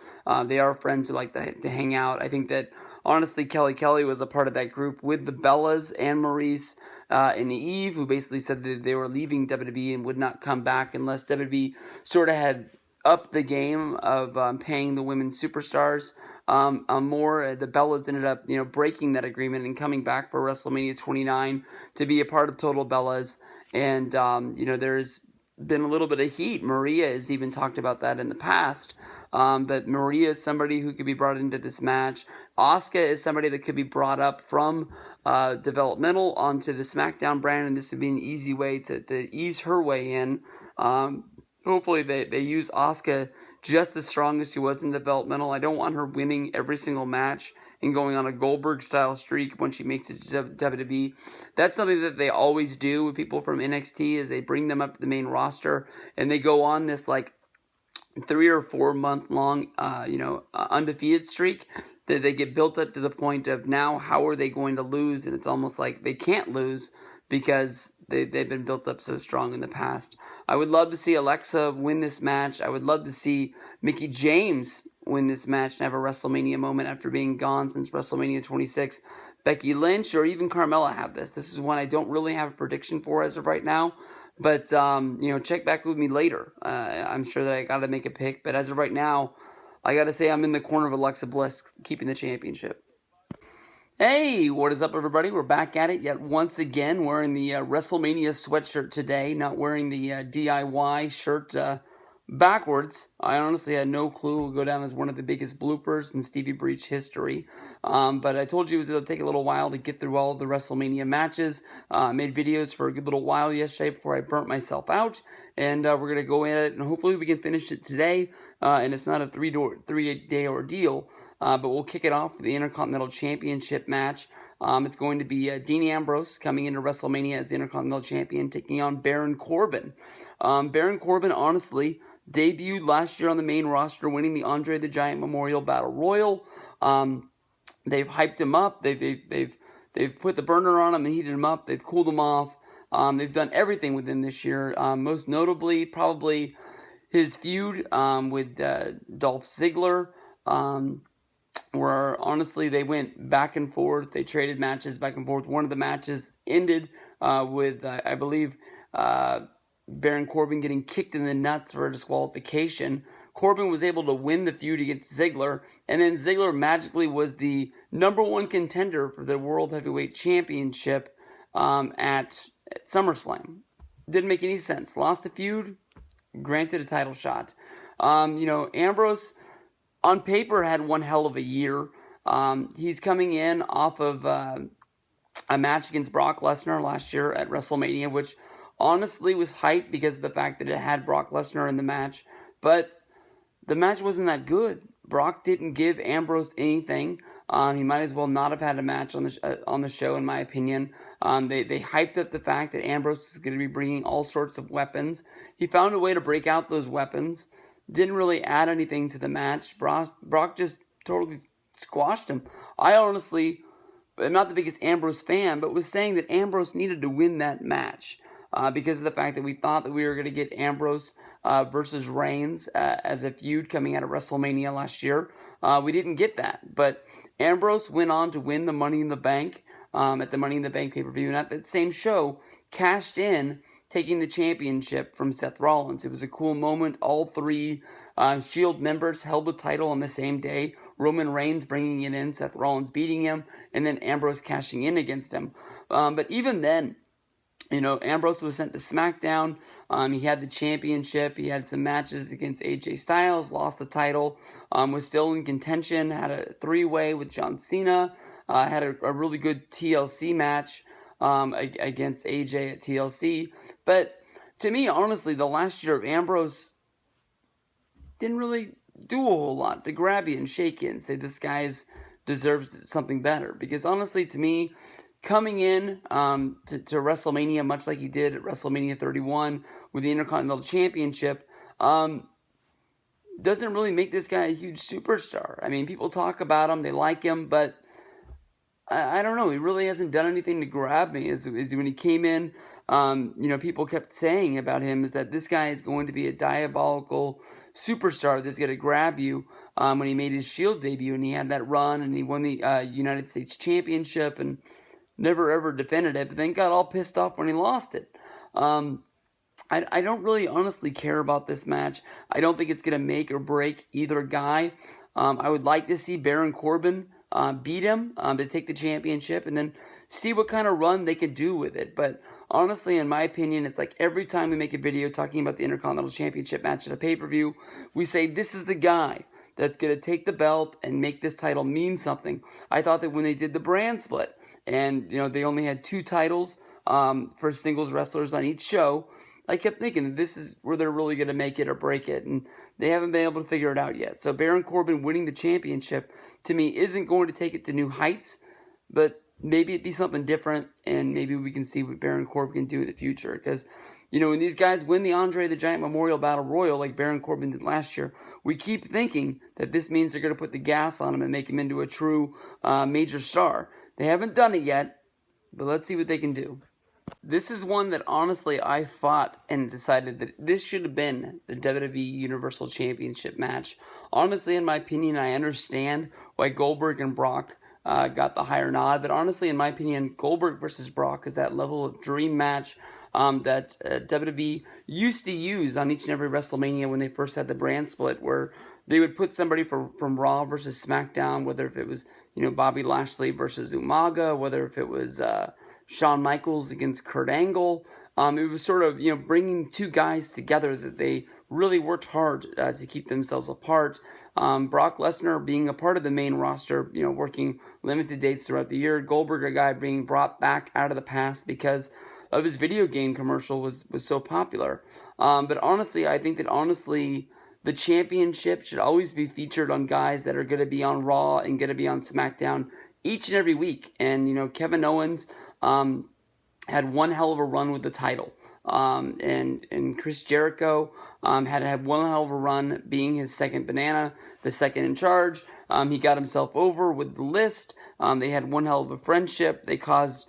They are friends who like to hang out. I think that, honestly, Kelly Kelly was a part of that group with the Bellas and Maryse and Eve, who basically said that they were leaving WWE and would not come back unless WWE sort of had upped the game of paying the women superstars more. The Bellas ended up, breaking that agreement and coming back for WrestleMania 29 to be a part of Total Bellas. And, there's been a little bit of heat. Maria has even talked about that in the past. But Maria is somebody who could be brought into this match. Asuka is somebody that could be brought up from developmental onto the SmackDown brand, and this would be an easy way to ease her way in. Hopefully they use Asuka just as strong as she was in developmental. I don't want her winning every single match and going on a Goldberg-style streak when she makes it to WWE. That's something that they always do with people from NXT, is they bring them up to the main roster and they go on this 3 or 4 month long undefeated streak. they get built up to the point of now how are they going to lose, and it's almost like they can't lose because they've been built up so strong in the past. I would love to see Alexa win this match. I would love to see Mickie James win this match and have a WrestleMania moment after being gone since WrestleMania 26. Becky Lynch or even Carmella have this. This is one I don't really have a prediction for as of right now. But, check back with me later. I'm sure that I got to make a pick. But as of right now, I got to say I'm in the corner of Alexa Bliss keeping the championship. Hey, what is up, everybody? We're back at it yet once again. Wearing the WrestleMania sweatshirt today, not wearing the DIY shirt backwards. I honestly had no clue. It will go down as one of the biggest bloopers in Stevie Breach history. But I told you it was going to take a little while to get through all of the WrestleMania matches. Made videos for a good little while yesterday before I burnt myself out. And we're going to go at it, and hopefully we can finish it today. And it's not a three-day ordeal. But we'll kick it off with the Intercontinental Championship match. It's going to be Dean Ambrose coming into WrestleMania as the Intercontinental Champion, taking on Baron Corbin. Baron Corbin, honestly, debuted last year on the main roster, winning the Andre the Giant Memorial Battle Royal. They've hyped him up. They've put the burner on him and heated him up. They've cooled him off. They've done everything with him this year. Most notably, probably his feud with Dolph Ziggler. Where honestly they went back and forth. They traded matches back and forth. One of the matches ended with, I believe, Baron Corbin getting kicked in the nuts for a disqualification. Corbin was able to win the feud against Ziggler, and then Ziggler magically was the #1 contender for the World Heavyweight Championship at SummerSlam. Didn't make any sense. Lost the feud, granted a title shot. Ambrose on paper had one hell of a year. He's coming in off of a match against Brock Lesnar last year at WrestleMania, which honestly was hyped because of the fact that it had Brock Lesnar in the match. But the match wasn't that good. Brock didn't give Ambrose anything. He might as well not have had a match on the show, in my opinion. They hyped up the fact that Ambrose was going to be bringing all sorts of weapons. He found a way to break out those weapons. Didn't really add anything to the match. Brock just totally squashed him. I honestly am not the biggest Ambrose fan, but was saying that Ambrose needed to win that match because of the fact that we thought that we were going to get Ambrose versus Reigns as a feud coming out of WrestleMania last year. We didn't get that, but Ambrose went on to win the Money in the Bank at the Money in the Bank pay-per-view, and at that same show, cashed in, taking the championship from Seth Rollins. It was a cool moment. All three Shield members held the title on the same day. Roman Reigns bringing it in, Seth Rollins beating him, and then Ambrose cashing in against him. But even then, Ambrose was sent to SmackDown. He had the championship. He had some matches against AJ Styles, lost the title, was still in contention, had a three-way with John Cena, had a really good TLC match against AJ at TLC. But to me, honestly, the last year of Ambrose didn't really do a whole lot to grab you and shake you and say this guy deserves something better. Because honestly, to me, coming in to WrestleMania, much like he did at WrestleMania 31 with the Intercontinental Championship, doesn't really make this guy a huge superstar. I mean, people talk about him, they like him, but I don't know. He really hasn't done anything to grab me. As when he came in, people kept saying about him is that this guy is going to be a diabolical superstar that's going to grab you. When he made his Shield debut and he had that run and he won the United States Championship and never ever defended it, but then got all pissed off when he lost it. I don't really honestly care about this match. I don't think it's going to make or break either guy. I would like to see Baron Corbin beat him to take the championship and then see what kind of run they could do with it. But honestly, in my opinion, it's like every time we make a video talking about the Intercontinental Championship match at a pay-per-view, we say this is the guy that's going to take the belt and make this title mean something. I thought that when they did the brand split and they only had 2 titles for singles wrestlers on each show, I kept thinking this is where they're really going to make it or break it, and they haven't been able to figure it out yet. So Baron Corbin winning the championship, to me, isn't going to take it to new heights, but maybe it'd be something different, and maybe we can see what Baron Corbin can do in the future. Because, when these guys win the Andre the Giant Memorial Battle Royal like Baron Corbin did last year, we keep thinking that this means they're going to put the gas on him and make him into a true major star. They haven't done it yet, but let's see what they can do. This is one that honestly I fought and decided that this should have been the WWE Universal Championship match. Honestly, in my opinion, I understand why Goldberg and Brock got the higher nod, but honestly, in my opinion, Goldberg versus Brock is that level of dream match that WWE used to use on each and every WrestleMania when they first had the brand split, where they would put somebody from Raw versus SmackDown, whether if it was Bobby Lashley versus Umaga, whether if it was Shawn Michaels against Kurt Angle. It was sort of, bringing two guys together that they really worked hard to keep themselves apart. Brock Lesnar being a part of the main roster, working limited dates throughout the year. Goldberg, a guy being brought back out of the past because of his video game commercial was so popular. But honestly, I think that the championship should always be featured on guys that are going to be on Raw and going to be on SmackDown each and every week. And, Kevin Owens had one hell of a run with the title. And Chris Jericho had one hell of a run being his second banana, the second in charge. He got himself over with the list. They had one hell of a friendship. They caused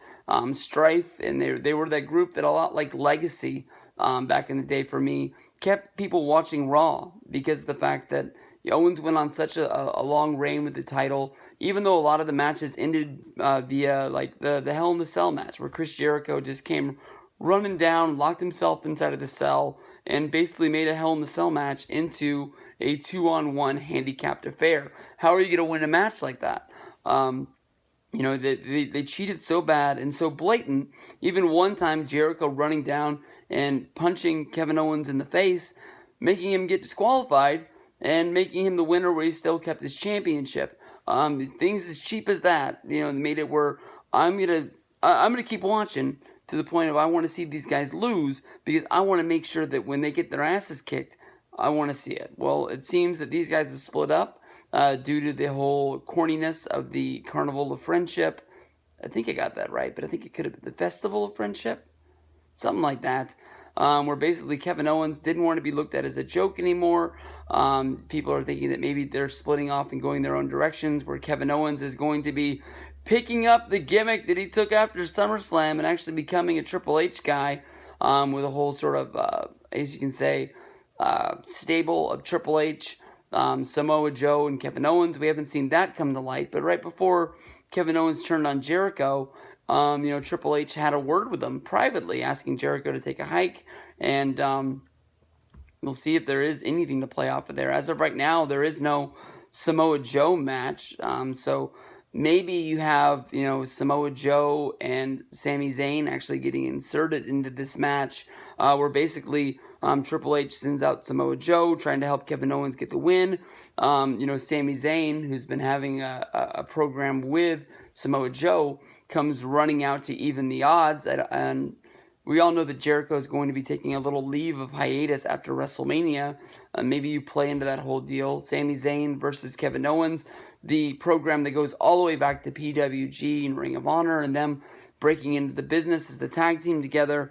strife, and they were that group that, a lot like Legacy back in the day for me, kept people watching Raw because of the fact that Owens went on such a long reign with the title, even though a lot of the matches ended via like the Hell in the Cell match, where Chris Jericho just came running down, locked himself inside of the cell, and basically made a Hell in the Cell match into a 2-on-1 handicapped affair. How are you going to win a match like that? They cheated so bad and so blatant. Even one time, Jericho running down and punching Kevin Owens in the face, making him get disqualified, and making him the winner where he still kept his championship. Things as cheap as that, made it where I'm gonna keep watching to the point of I want to see these guys lose because I want to make sure that when they get their asses kicked, I want to see it. Well, it seems that these guys have split up due to the whole corniness of the Carnival of Friendship. I think I got that right, but I think it could have been the Festival of Friendship. Something like that. Where basically Kevin Owens didn't want to be looked at as a joke anymore. People are thinking that maybe they're splitting off and going their own directions, where Kevin Owens is going to be picking up the gimmick that he took after SummerSlam and actually becoming a Triple H guy with a whole sort of, as you can say, stable of Triple H, Samoa Joe, and Kevin Owens. We haven't seen that come to light, but right before Kevin Owens turned on Jericho, Triple H had a word with him privately, asking Jericho to take a hike, and we'll see if there is anything to play off of there. As of right now, there is no Samoa Joe match, so maybe you have, Samoa Joe and Sami Zayn actually getting inserted into this match, where basically Triple H sends out Samoa Joe trying to help Kevin Owens get the win. Sami Zayn, who's been having a program with Samoa Joe, comes running out to even the odds, and we all know that Jericho is going to be taking a little leave of hiatus after WrestleMania. Maybe you play into that whole deal. Sami Zayn versus Kevin Owens, the program that goes all the way back to PWG and Ring of Honor, and them breaking into the business as the tag team together.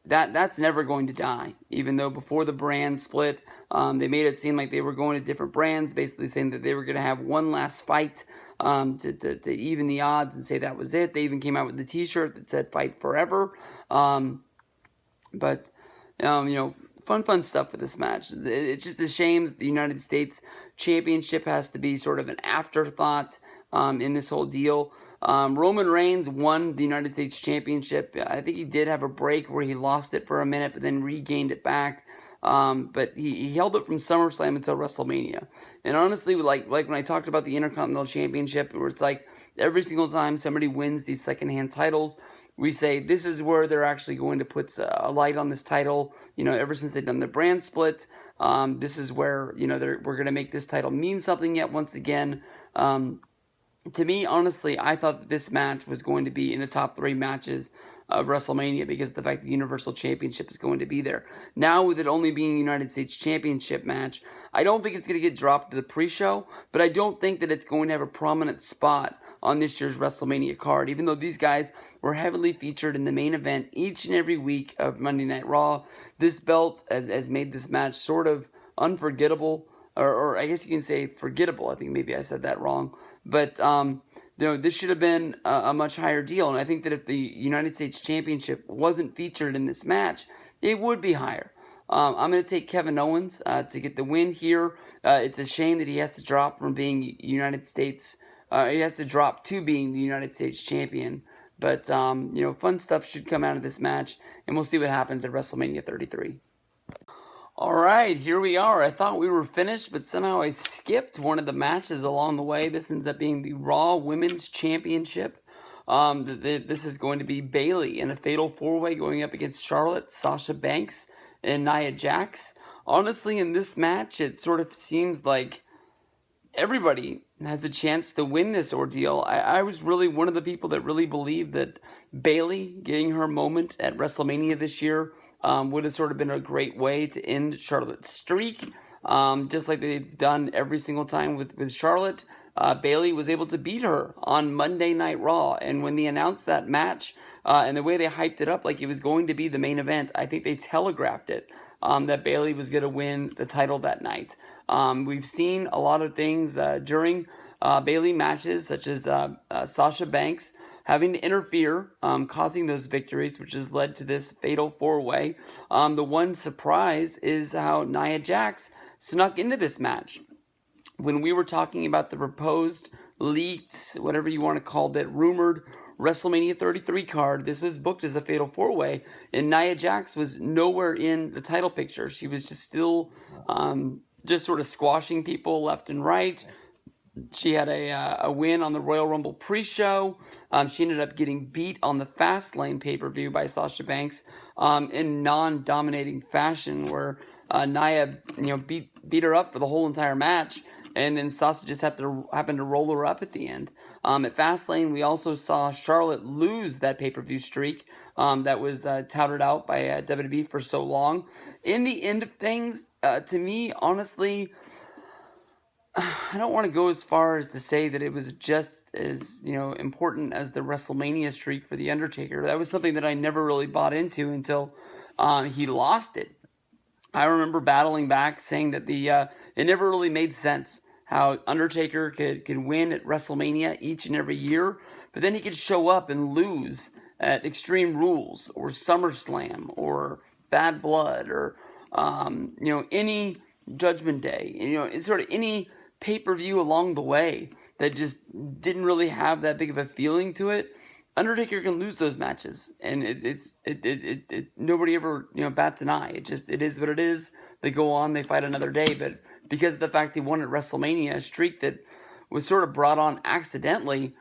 That's never going to die. Even though before the brand split, they made it seem like they were going to different brands, basically saying that they were going to have one last fight to even the odds and say that was it. They even came out with the t-shirt that said "Fight Forever." But fun stuff with this match. It's just a shame that the United States Championship has to be sort of an afterthought in this whole deal. Roman Reigns won the United States Championship. I think he did have a break where he lost it for a minute, but then regained it back. But he held it from SummerSlam until WrestleMania. And honestly, like when I talked about the Intercontinental Championship, where it's like every single time somebody wins these secondhand titles, we say this is where they're actually going to put a light on this title. Ever since they've done the brand split, this is where we're going to make this title mean something yet once again. To me, honestly, I thought that this match was going to be in the top 3 matches of WrestleMania because of the fact the Universal Championship is going to be there. Now, with it only being a United States Championship match, I don't think it's going to get dropped to the pre-show, but I don't think that it's going to have a prominent spot on this year's WrestleMania card. Even though these guys were heavily featured in the main event each and every week of Monday Night Raw, this belt has made this match sort of unforgettable, or I guess you can say forgettable. I think maybe I said that wrong. But, this should have been a much higher deal. And I think that if the United States Championship wasn't featured in this match, it would be higher. I'm going to take Kevin Owens to get the win here. It's a shame that he has to drop from being United States. He has to drop to being the United States champion. But, fun stuff should come out of this match. And we'll see what happens at WrestleMania 33. All right, here we are. I thought we were finished, but somehow I skipped one of the matches along the way. This ends up being the Raw Women's Championship. This is going to be Bayley in a fatal four-way going up against Charlotte, Sasha Banks, and Nia Jax. Honestly, in this match, it sort of seems like everybody has a chance to win this ordeal. I was really one of the people that really believed that Bayley getting her moment at WrestleMania this year would have sort of been a great way to end Charlotte's streak. Just like they've done every single time with Charlotte. Bayley was able to beat her on Monday Night Raw. And when they announced that match, and the way they hyped it up like it was going to be the main event, I think they telegraphed it, that Bayley was going to win the title that night. We've seen a lot of things during Bayley matches, such as Sasha Banks having to interfere, causing those victories, which has led to this fatal four-way. The one surprise is how Nia Jax snuck into this match. When we were talking about the proposed, leaked, whatever you want to call it, rumored WrestleMania 33 card, this was booked as a fatal four-way, and Nia Jax was nowhere in the title picture. She was just still just sort of squashing people left and right. She had a win on the Royal Rumble pre-show. She ended up getting beat on the Fastlane pay-per-view by Sasha Banks in non-dominating fashion, where Nia beat her up for the whole entire match, and then Sasha just happened to roll her up at the end. At Fastlane, we also saw Charlotte lose that pay-per-view streak that was touted out by WWE for so long. In the end of things, to me, honestly, I don't want to go as far as to say that it was just as, important as the WrestleMania streak for The Undertaker. That was something that I never really bought into until he lost it. I remember battling back, saying that it never really made sense how Undertaker could win at WrestleMania each and every year, but then he could show up and lose at Extreme Rules or SummerSlam or Bad Blood or any Judgment Day. It's sort of any pay-per-view along the way that just didn't really have that big of a feeling to it. Undertaker can lose those matches, and it nobody ever bats an eye. It is what it is. They go on, they fight another day. But because of the fact he won at WrestleMania, a streak that was sort of brought on accidentally,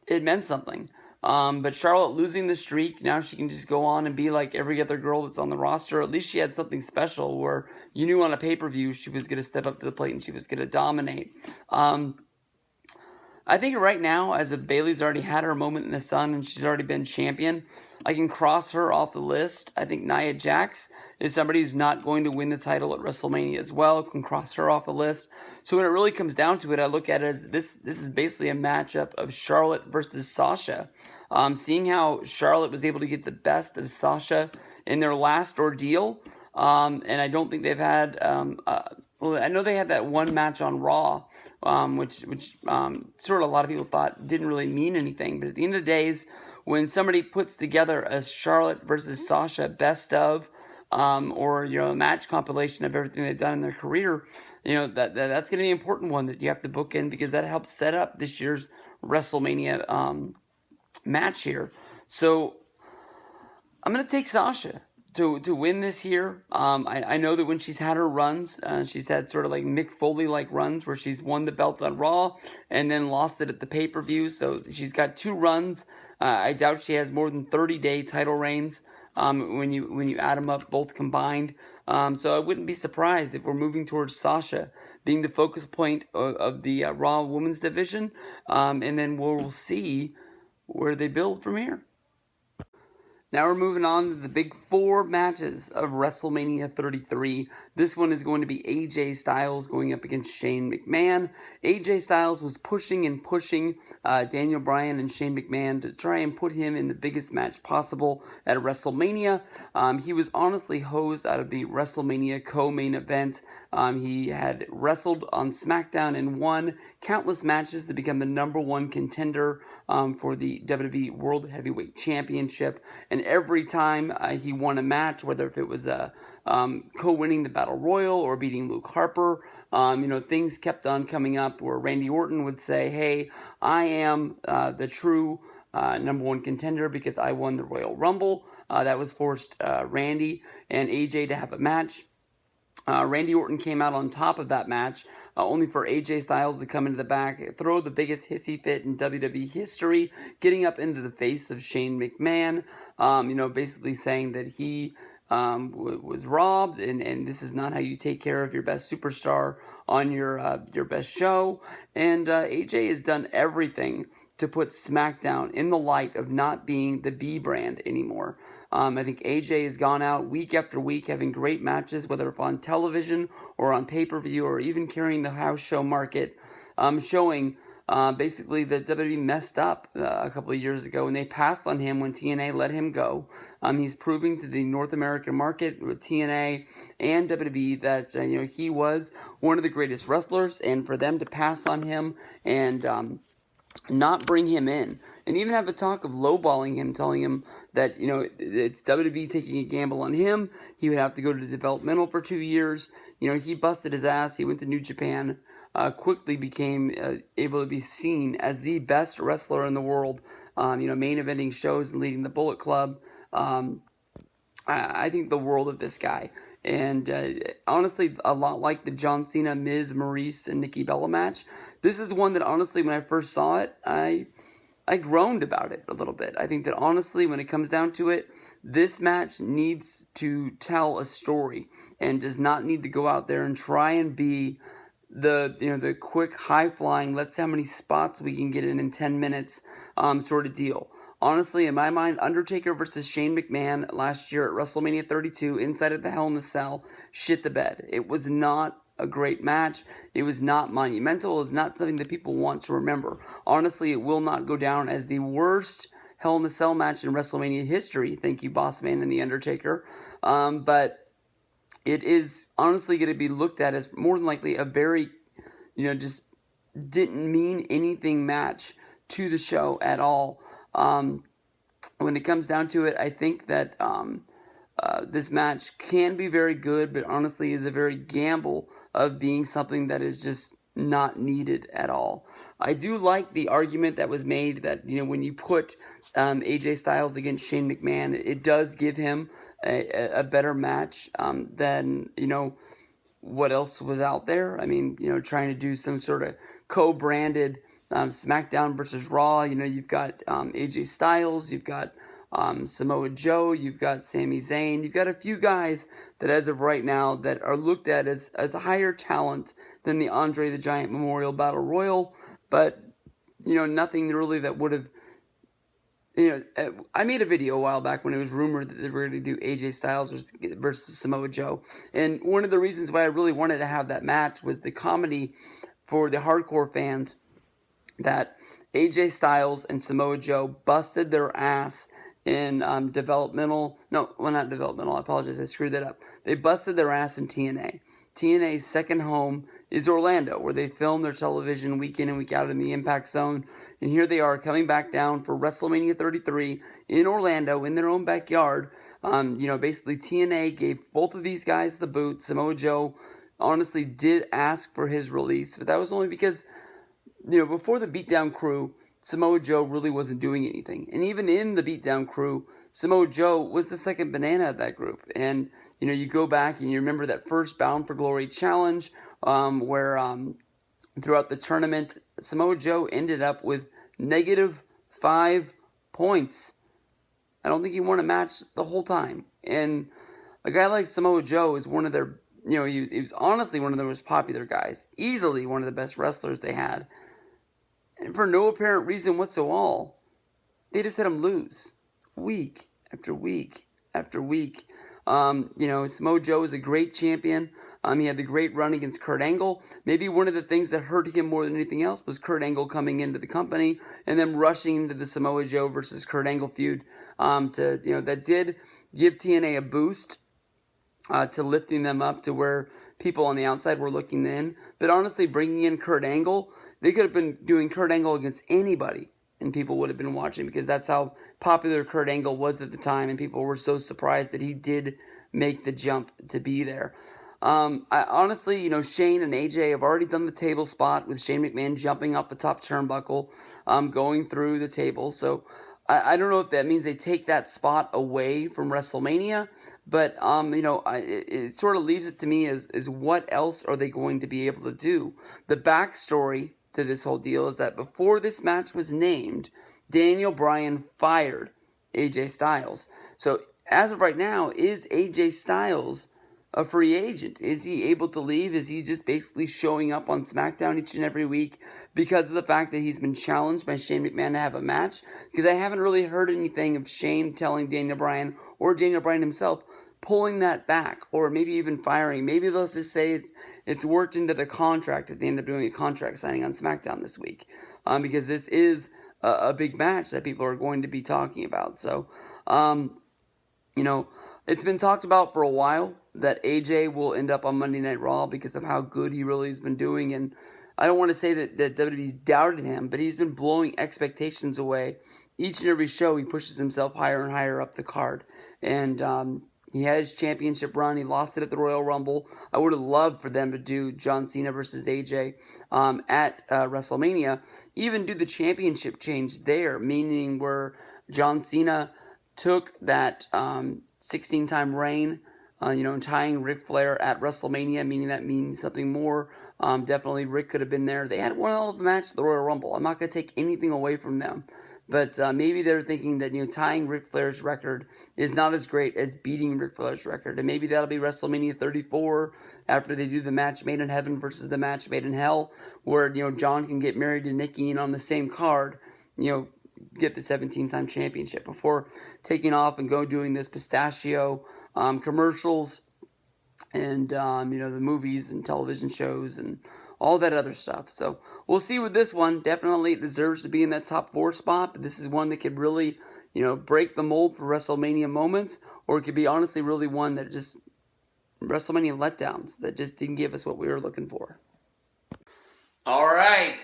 it meant something. But Charlotte losing the streak, now she can just go on and be like every other girl that's on the roster. At least she had something special where you knew on a pay-per-view she was going to step up to the plate and she was going to dominate. I think right now, as if Bayley's already had her moment in the sun and she's already been champion, I can cross her off the list. I think Nia Jax is somebody who's not going to win the title at WrestleMania as well. Can cross her off the list. So when it really comes down to it, I look at it as this is basically a matchup of Charlotte versus Sasha. Seeing how Charlotte was able to get the best of Sasha in their last ordeal, and I don't think they've had... Well, I know they had that one match on Raw, which sort of a lot of people thought didn't really mean anything. But at the end of the days, when somebody puts together a Charlotte versus Sasha best of, or a match compilation of everything they've done in their career, that's going to be an important one that you have to book in, because that helps set up this year's WrestleMania match here. So I'm going to take Sasha to win this here. I know that when she's had her runs, she's had sort of like Mick Foley-like runs where she's won the belt on Raw and then lost it at the pay-per-view. So she's got 2 runs. I doubt she has more than 30-day title reigns when you add them up both combined. So I wouldn't be surprised if we're moving towards Sasha being the focus point of the Raw Women's division. And then we'll see where they build from here. Now we're moving on to the big 4 matches of WrestleMania 33. This one is going to be AJ Styles going up against Shane McMahon. AJ Styles was pushing and pushing Daniel Bryan and Shane McMahon to try and put him in the biggest match possible at WrestleMania. He was honestly hosed out of the WrestleMania co-main event. He had wrestled on SmackDown and won countless matches to become the number 1 contender for the WWE World Heavyweight Championship. And every time he won a match, whether if it was co-winning the Battle Royal or beating Luke Harper, things kept on coming up where Randy Orton would say, hey, I am the true number 1 contender because I won the Royal Rumble. That was forced Randy and AJ to have a match. Randy Orton came out on top of that match, only for AJ Styles to come into the back, throw the biggest hissy fit in WWE history, getting up into the face of Shane McMahon, basically saying that he was robbed, and this is not how you take care of your best superstar on your best show. And AJ has done everything to put SmackDown in the light of not being the B brand anymore. I think AJ has gone out week after week having great matches, whether on television or on pay-per-view or even carrying the house show market, showing basically that WWE messed up a couple of years ago and they passed on him when TNA let him go. He's proving to the North American market with TNA and WWE that he was one of the greatest wrestlers, and for them to pass on him and not bring him in, and even have the talk of lowballing him, telling him that, it's WWE taking a gamble on him. He would have to go to developmental for 2 years. He busted his ass. He went to New Japan, quickly became able to be seen as the best wrestler in the world, main eventing shows and leading the Bullet Club. I think the world of this guy. And honestly, a lot like the John Cena, Miz, Maryse, and Nikki Bella match. This is one that honestly, when I first saw it, I groaned about it a little bit. I think that honestly, when it comes down to it, this match needs to tell a story and does not need to go out there and try and be the quick, high-flying, let's see how many spots we can get in 10 minutes sort of deal. Honestly, in my mind, Undertaker versus Shane McMahon last year at WrestleMania 32, inside of the Hell in the Cell, shit the bed. It was not a great match. It was not monumental. It was not something that people want to remember. Honestly, it will not go down as the worst Hell in the Cell match in WrestleMania history. Thank you, Boss Man and The Undertaker. But it is honestly going to be looked at as more than likely a very, just didn't mean anything match to the show at all. When it comes down to it, I think that this match can be very good, but honestly is a very gamble of being something that is just not needed at all. I do like the argument that was made that, when you put AJ Styles against Shane McMahon, it does give him a better match than, what else was out there. I mean, trying to do some sort of co-branded SmackDown versus Raw. You've got AJ Styles, you've got Samoa Joe, you've got Sami Zayn, you've got a few guys that as of right now that are looked at as a higher talent than the Andre the Giant Memorial Battle Royal, but nothing really that would have, I made a video a while back when it was rumored that they were going to do AJ Styles versus Samoa Joe, and one of the reasons why I really wanted to have that match was the comedy for the hardcore fans that AJ Styles and Samoa Joe busted their ass in not developmental, I apologize, I screwed that up. They busted their ass in TNA. TNA's second home is Orlando, where they film their television week in and week out in the Impact Zone. And here they are coming back down for WrestleMania 33 in Orlando in their own backyard. Basically TNA gave both of these guys the boot. Samoa Joe honestly did ask for his release, but that was only because before the Beatdown Crew, Samoa Joe really wasn't doing anything. And even in the Beatdown Crew, Samoa Joe was the second banana of that group. And, you go back and you remember that first Bound for Glory challenge where throughout the tournament, Samoa Joe ended up with -5 points. I don't think he won a match the whole time. And a guy like Samoa Joe is one of their, he was honestly one of the most popular guys. Easily one of the best wrestlers they had. And for no apparent reason whatsoever, they just had him lose week after week after week. Samoa Joe is a great champion. He had the great run against Kurt Angle. Maybe one of the things that hurt him more than anything else was Kurt Angle coming into the company and then rushing into the Samoa Joe versus Kurt Angle feud. That did give TNA a boost to lifting them up to where people on the outside were looking in. But honestly, bringing in Kurt Angle, they could have been doing Kurt Angle against anybody, and people would have been watching because that's how popular Kurt Angle was at the time, and people were so surprised that he did make the jump to be there. Honestly, Shane and AJ have already done the table spot with Shane McMahon jumping off the top turnbuckle, going through the table. So I don't know if that means they take that spot away from WrestleMania, but it sort of leaves it to me as what else are they going to be able to do? The backstory to this whole deal is that before this match was named, Daniel Bryan fired AJ Styles. So as of right now, is AJ Styles a free agent? Is he able to leave? Is he just basically showing up on SmackDown each and every week because of the fact that he's been challenged by Shane McMahon to have a match? Because I haven't really heard anything of Shane telling Daniel Bryan or Daniel Bryan himself pulling that back or maybe even firing. Maybe they'll just say it's worked into the contract if they end up doing a contract signing on SmackDown this week, because this is a big match that people are going to be talking about. So, it's been talked about for a while that AJ will end up on Monday Night Raw because of how good he really has been doing. And I don't want to say that WWE's doubted him, but he's been blowing expectations away. Each and every show, he pushes himself higher and higher up the card. And he had his championship run. He lost it at the Royal Rumble. I would have loved for them to do John Cena versus AJ at WrestleMania. Even do the championship change there, meaning where John Cena took that 16-time reign, tying Ric Flair at WrestleMania, meaning that means something more. Definitely Rick could have been there. They had one hell of a match at the Royal Rumble. I'm not going to take anything away from them. But maybe they're thinking that, tying Ric Flair's record is not as great as beating Ric Flair's record. And maybe that'll be WrestleMania 34 after they do the match made in heaven versus the match made in hell, where, John can get married to Nikki and on the same card, get the 17-time championship before taking off and go doing this pistachio commercials and, the movies and television shows and all that other stuff. So we'll see with this one. Definitely it deserves to be in that top 4 spot, but this is one that could really, break the mold for WrestleMania moments, or it could be honestly really one that just WrestleMania letdowns that just didn't give us what we were looking for. All right.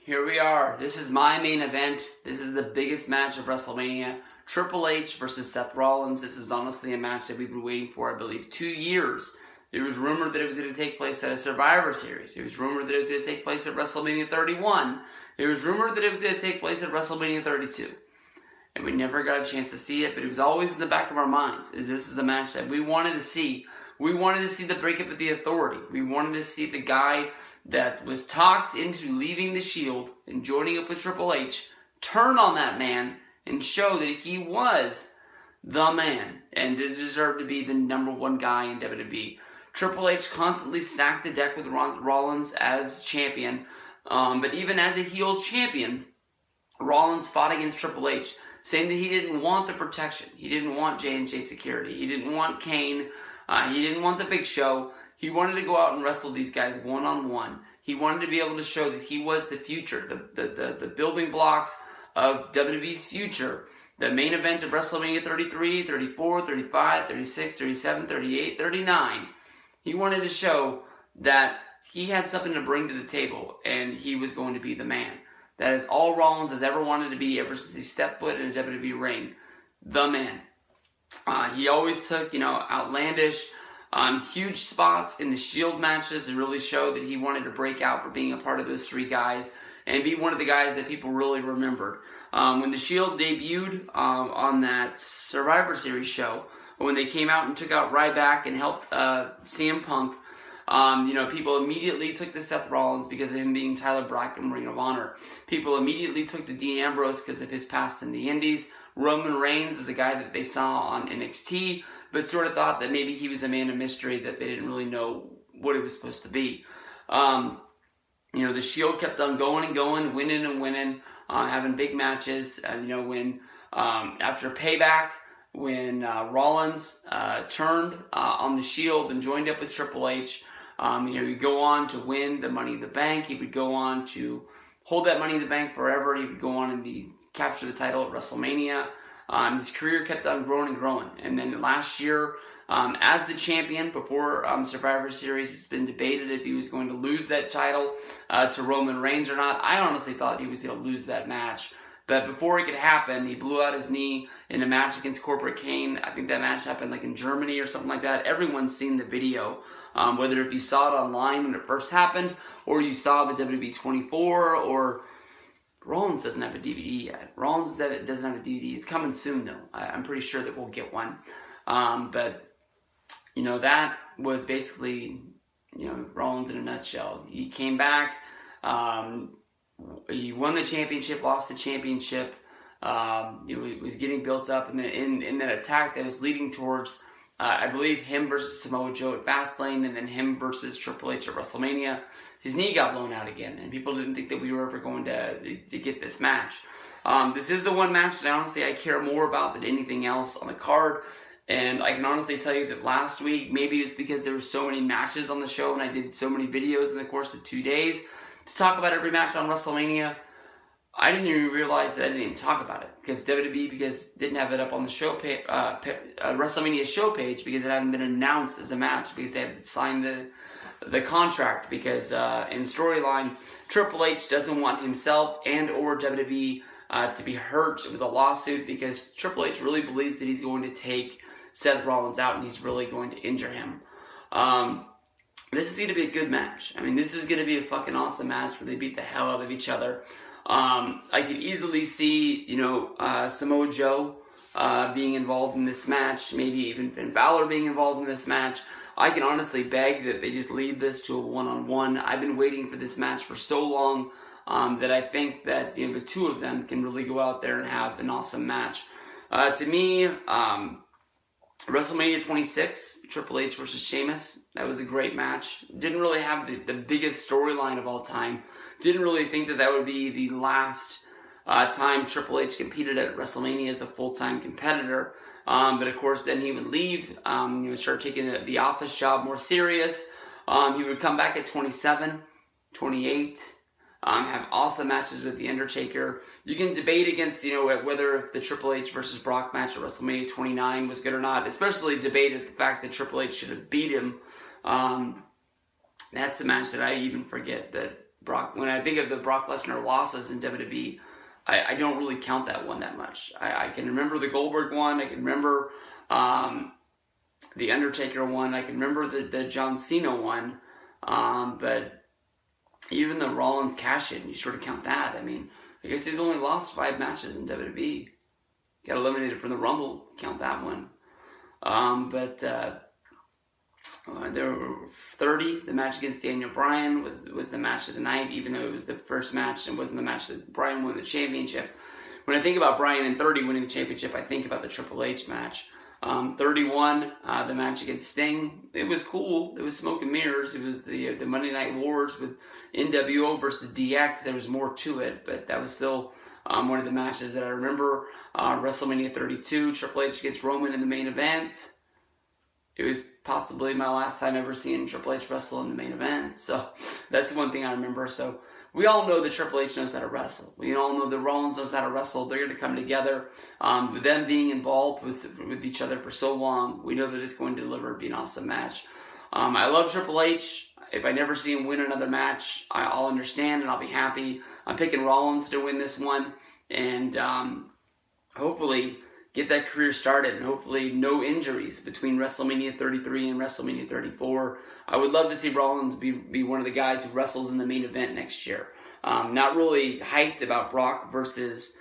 Here we are. This is my main event. This is the biggest match of WrestleMania. Triple H versus Seth Rollins. This is honestly a match that we've been waiting for, I believe, 2 years. It was rumored that it was going to take place at a Survivor Series. It was rumored that it was going to take place at WrestleMania 31. It was rumored that it was going to take place at WrestleMania 32. And we never got a chance to see it, but it was always in the back of our minds. This is a match that we wanted to see. We wanted to see the breakup of the Authority. We wanted to see the guy that was talked into leaving the Shield and joining up with Triple H turn on that man and show that he was the man and deserved to be the number one guy in WWE. Triple H constantly stacked the deck with Rollins as champion, but even as a heel champion, Rollins fought against Triple H, saying that he didn't want the protection. He didn't want J&J security. He didn't want Kane. He didn't want the Big Show. He wanted to go out and wrestle these guys one-on-one. He wanted to be able to show that he was the future, the building blocks of WWE's future. The main event of WrestleMania 33, 34, 35, 36, 37, 38, 39. He wanted to show that he had something to bring to the table, and he was going to be the man. That is all Rollins has ever wanted to be ever since he stepped foot in a WWE ring. The man. He always took, outlandish, huge spots in the Shield matches to really show that he wanted to break out for being a part of those 3 guys and be one of the guys that people really remembered. When the Shield debuted on that Survivor Series show, when they came out and took out Ryback and helped CM Punk, people immediately took to Seth Rollins because of him being Tyler Black in Ring of Honor. People immediately took to Dean Ambrose because of his past in the Indies. Roman Reigns is a guy that they saw on NXT, but sort of thought that maybe he was a man of mystery, that they didn't really know what it was supposed to be. The Shield kept on going and going, winning and winning, having big matches. When after Payback, when Rollins turned on the Shield and joined up with Triple H. He would go on to win the Money in the Bank. He would go on to hold that Money in the Bank forever. He would go on and capture the title at WrestleMania. His career kept on growing and growing. And then last year, as the champion before Survivor Series, it's been debated if he was going to lose that title to Roman Reigns or not. I honestly thought he was going to lose that match. But before it could happen, he blew out his knee in a match against Corporate Kane. I think that match happened like in Germany or something like that. Everyone's seen the video. Whether if you saw it online when it first happened, or you saw the WWE 24, or Rollins doesn't have a DVD yet. Rollins doesn't have a DVD. It's coming soon though. I'm pretty sure that we'll get one. But that was basically Rollins in a nutshell. He came back. He won the championship, lost the championship. It was getting built up, and in that attack that was leading towards, I believe, him versus Samoa Joe at Fastlane, and then him versus Triple H at WrestleMania. His knee got blown out again, and people didn't think that we were ever going to get this match. This is the one match that honestly I care more about than anything else on the card. And I can honestly tell you that last week, maybe it's because there were so many matches on the show and I did so many videos in the course of 2 days to talk about every match on WrestleMania, I didn't even realize that I didn't even talk about it. Because WWE didn't have it up on the show WrestleMania show page because it hadn't been announced as a match because they had signed the contract. Because in storyline, Triple H doesn't want himself and or WWE to be hurt with a lawsuit because Triple H really believes that he's going to take Seth Rollins out and he's really going to injure him. This is going to be a good match. I mean, this is going to be a fucking awesome match where they beat the hell out of each other. I could easily see, Samoa Joe being involved in this match, maybe even Finn Balor being involved in this match. I can honestly beg that they just lead this to a one-on-one. I've been waiting for this match for so long that I think that the two of them can really go out there and have an awesome match. To me, WrestleMania 26, Triple H versus Sheamus, that was a great match. Didn't really have the biggest storyline of all time. Didn't really think that would be the last time Triple H competed at WrestleMania as a full-time competitor. But of course, then he would leave, start taking the office job more serious. He would come back at 27, 28, have awesome matches with The Undertaker. You can debate against, whether if the Triple H versus Brock match at WrestleMania 29 was good or not, especially debated the fact that Triple H should have beat him. That's the match that I even forget that Brock, when I think of the Brock Lesnar losses in WWE, I don't really count that one that much. I can remember the Goldberg one. I can remember the Undertaker one. I can remember the John Cena one. But even the Rollins cash-in, you sort of count that. I mean, I guess he's only lost 5 matches in WWE. Got eliminated from the Rumble. Count that one. There were 30. The match against Daniel Bryan was the match of the night, even though it was the first match and wasn't the match that Bryan won the championship. When I think about Bryan and 30 winning the championship, I think about the Triple H match. 31, the match against Sting. It was cool. It was smoke and mirrors. It was the Monday Night Wars with NWO versus DX. There was more to it, but that was still one of the matches that I remember. WrestleMania 32, Triple H against Roman in the main event. It was possibly my last time ever seeing Triple H wrestle in the main event. So that's one thing I remember. So we all know that Triple H knows how to wrestle. We all know that Rollins knows how to wrestle. They're going to come together. With them being involved with each other for so long, we know that it's going to deliver, be an awesome match. I love Triple H. If I never see him win another match, I'll understand and I'll be happy. I'm picking Rollins to win this one. And hopefully get that career started, and hopefully no injuries between WrestleMania 33 and WrestleMania 34. I would love to see Rollins be one of the guys who wrestles in the main event next year. Not really hyped about Brock versus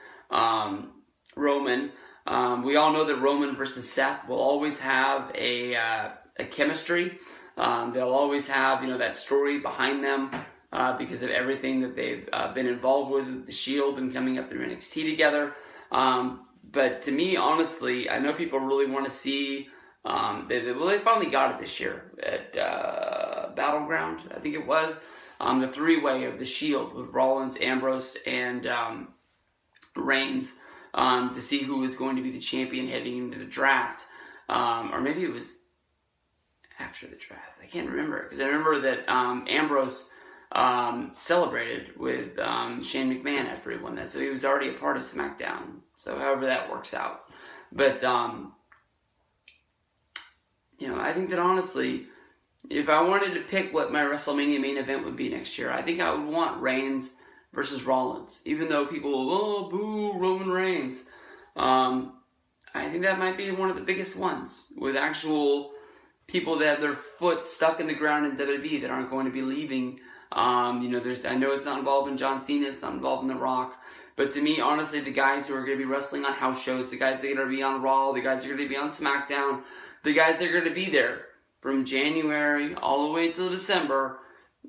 Roman. We all know that Roman versus Seth will always have a chemistry. They'll always have that story behind them because of everything that they've been involved with the Shield and coming up through NXT together. But to me, honestly, I know people really want to see. They finally got it this year at Battleground, I think it was. The 3-way of the Shield with Rollins, Ambrose, and Reigns. to see who was going to be the champion heading into the draft. Or maybe it was after the draft. I can't remember, because I remember that Ambrose celebrated with Shane McMahon after he won that, so he was already a part of SmackDown. So however that works out, but I think that honestly, if I wanted to pick what my WrestleMania main event would be next year, I think I would want Reigns versus Rollins. Even though people will, boo, Roman Reigns. I think that might be one of the biggest ones, with actual people that have their foot stuck in the ground in WWE that aren't going to be leaving. I know it's not involved in John Cena, it's not involved in The Rock, but to me, honestly, the guys who are going to be wrestling on house shows, the guys that are going to be on Raw, the guys that are going to be on SmackDown, the guys that are going to be there from January all the way till December,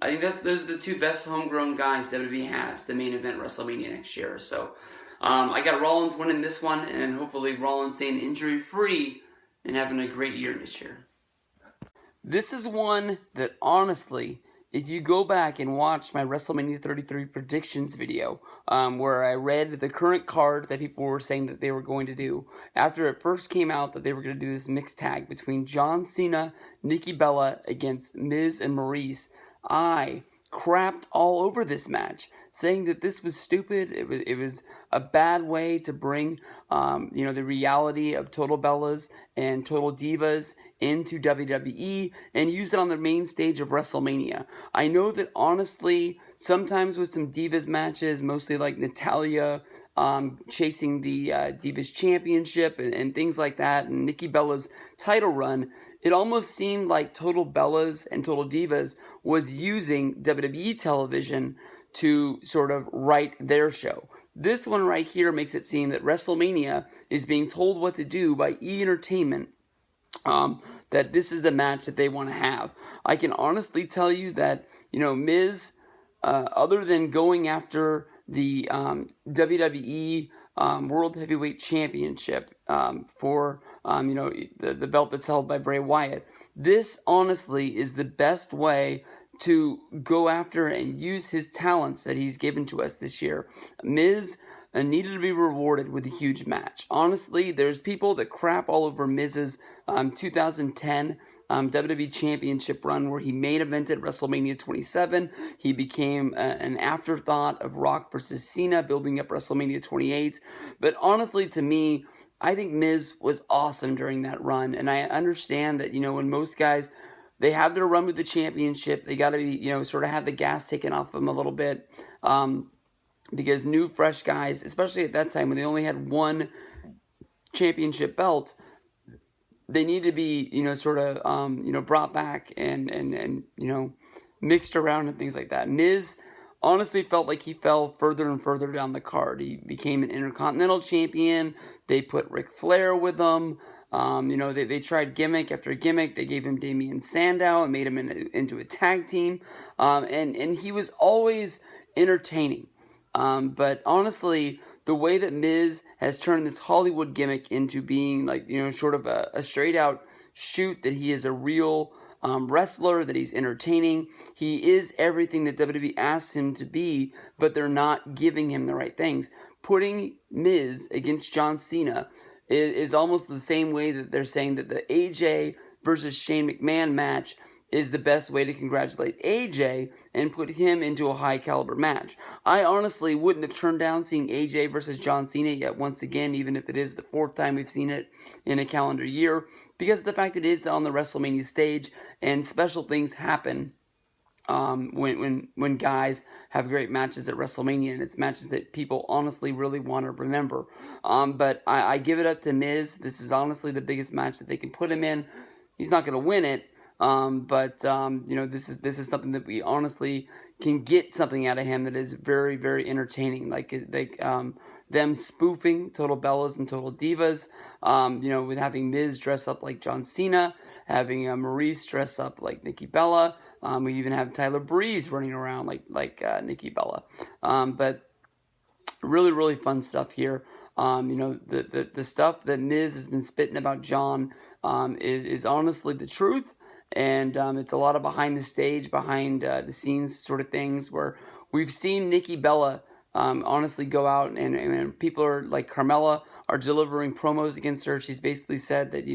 I think those are the two best homegrown guys WWE has to main event WrestleMania next year. So I got Rollins winning this one, and hopefully Rollins staying injury-free and having a great year this year. This is one that, honestly, if you go back and watch my WrestleMania 33 predictions video, where I read the current card that people were saying that they were going to do, after it first came out that they were going to do this mixed tag between John Cena, Nikki Bella against Miz and Maryse, I crapped all over this match, saying that this was stupid. It was a bad way to bring the reality of Total Bellas and Total Divas into WWE and use it on the main stage of WrestleMania. I know that honestly, sometimes with some Divas matches, mostly like Natalya chasing the Divas Championship and things like that, and Nikki Bella's title run, it almost seemed like Total Bellas and Total Divas was using WWE television to sort of write their show. This one right here makes it seem that WrestleMania is being told what to do by E! Entertainment, that this is the match that they want to have. I can honestly tell you that, Miz, other than going after the WWE World Heavyweight Championship for, the belt that's held by Bray Wyatt, this honestly is the best way to go after and use his talents that he's given to us this year. Miz needed to be rewarded with a huge match. Honestly, there's people that crap all over Miz's 2010 WWE Championship run, where he main evented WrestleMania 27. He became an afterthought of Rock versus Cena, building up WrestleMania 28. But honestly, to me, I think Miz was awesome during that run. And I understand that, when most guys, they have their run with the championship, they got to be, sort of have the gas taken off them a little bit. Because new, fresh guys, especially at that time when they only had one championship belt, they need to be, brought back and mixed around and things like that. Miz honestly felt like he fell further and further down the card. He became an Intercontinental champion. They put Ric Flair with him. They tried gimmick after gimmick. They gave him Damian Sandow and made him into a tag team. And he was always entertaining. But honestly, the way that Miz has turned this Hollywood gimmick into being sort of a straight out shoot that he is a real wrestler, that he's entertaining. He is everything that WWE asks him to be, but they're not giving him the right things. Putting Miz against John Cena is almost the same way that they're saying that the AJ versus Shane McMahon match is the best way to congratulate AJ and put him into a high caliber match. I honestly wouldn't have turned down seeing AJ versus John Cena yet once again, even if it is the fourth time we've seen it in a calendar year, because of the fact that it is on the WrestleMania stage and special things happen when guys have great matches at WrestleMania, and it's matches that people honestly really want to remember. But I give it up to Miz. This is honestly the biggest match that they can put him in. He's not going to win it, but this is something that we honestly can get something out of him that is very, very entertaining. Like them spoofing Total Bellas and Total Divas, with having Miz dress up like John Cena, having Maryse dress up like Nikki Bella. We even have Tyler Breeze running around like Nikki Bella. But really, really fun stuff here. The stuff that Miz has been spitting about John is honestly the truth. And it's a lot of behind the scenes sort of things where we've seen Nikki Bella honestly go out and people are like Carmella are delivering promos against her. She's basically said that,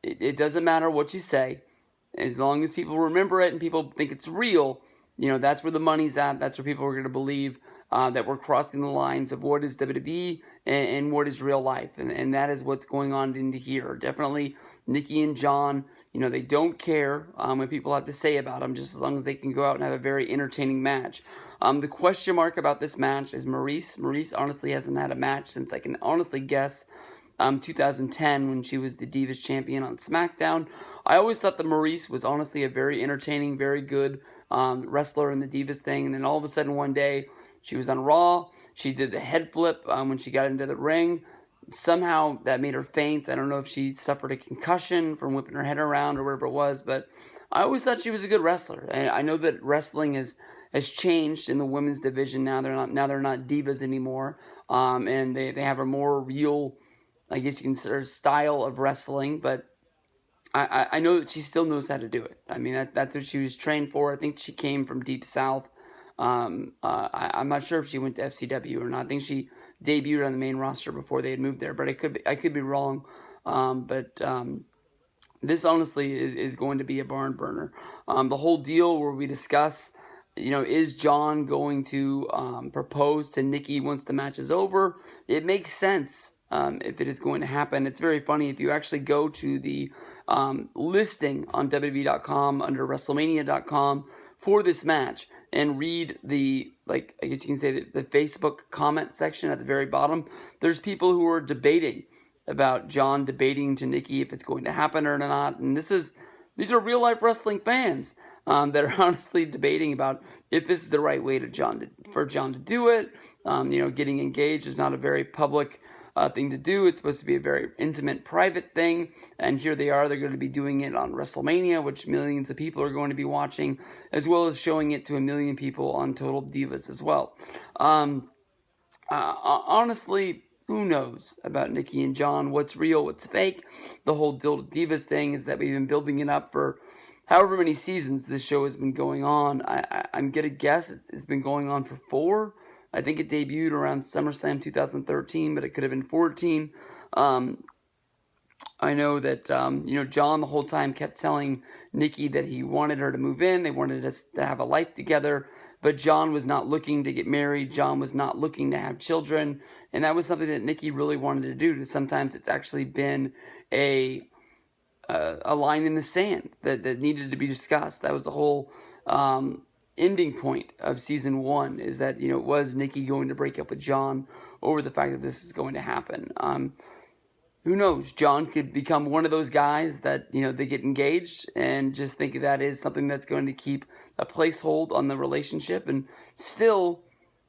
it doesn't matter what you say, as long as people remember it and people think it's real, that's where the money's at. That's where people are going to believe that we're crossing the lines of what is WWE and what is real life. And that is what's going on into here. Definitely Nikki and John, they don't care what people have to say about them, just as long as they can go out and have a very entertaining match. The question mark about this match is Maryse. Maryse honestly hasn't had a match since I can honestly guess 2010 when she was the Divas champion on SmackDown. I always thought that Maryse was honestly a very entertaining, very good wrestler in the Divas thing. And then all of a sudden one day she was on Raw. She did the head flip when she got into the ring. Somehow that made her faint. I don't know if she suffered a concussion from whipping her head around or whatever it was, but I always thought she was a good wrestler. And I know that wrestling has changed in the women's division. Now they're not divas anymore, and they have a more real, I guess you can consider, style of wrestling. But I know that she still knows how to do it. I mean, that's what she was trained for. I think she came from Deep South. I'm not sure if she went to FCW or not. I think she debuted on the main roster before they had moved there, but I could be wrong. But this honestly is going to be a barn burner. The whole deal where we discuss, is John going to propose to Nikki once the match is over? It makes sense if it is going to happen. It's very funny. If you actually go to the listing on WWE.com under WrestleMania.com for this match and read the, I guess you can say the Facebook comment section at the very bottom, there's people who are debating about John debating to Nikki if it's going to happen or not. And these are real life wrestling fans that are honestly debating about if this is the right way for John to do it. Getting engaged is not a very public thing to do. It's supposed to be a very intimate, private thing. And here they are. They're going to be doing it on WrestleMania, which millions of people are going to be watching, as well as showing it to 1 million people on Total Divas as well. Honestly, who knows about Nikki and John? What's real? What's fake? The whole Total Divas thing is that we've been building it up for however many seasons this show has been going on. I'm going to guess it's been going on for 4. I think it debuted around SummerSlam 2013, but it could have been 14. I know that, John the whole time kept telling Nikki that he wanted her to move in. They wanted us to have a life together. But John was not looking to get married. John was not looking to have children. And that was something that Nikki really wanted to do. Sometimes it's actually been a line in the sand that needed to be discussed. That was the whole ending point of season 1, is that, was Nikki going to break up with John over the fact that this is going to happen? Who knows? John could become one of those guys that, they get engaged and just think that is something that's going to keep a placehold on the relationship, and still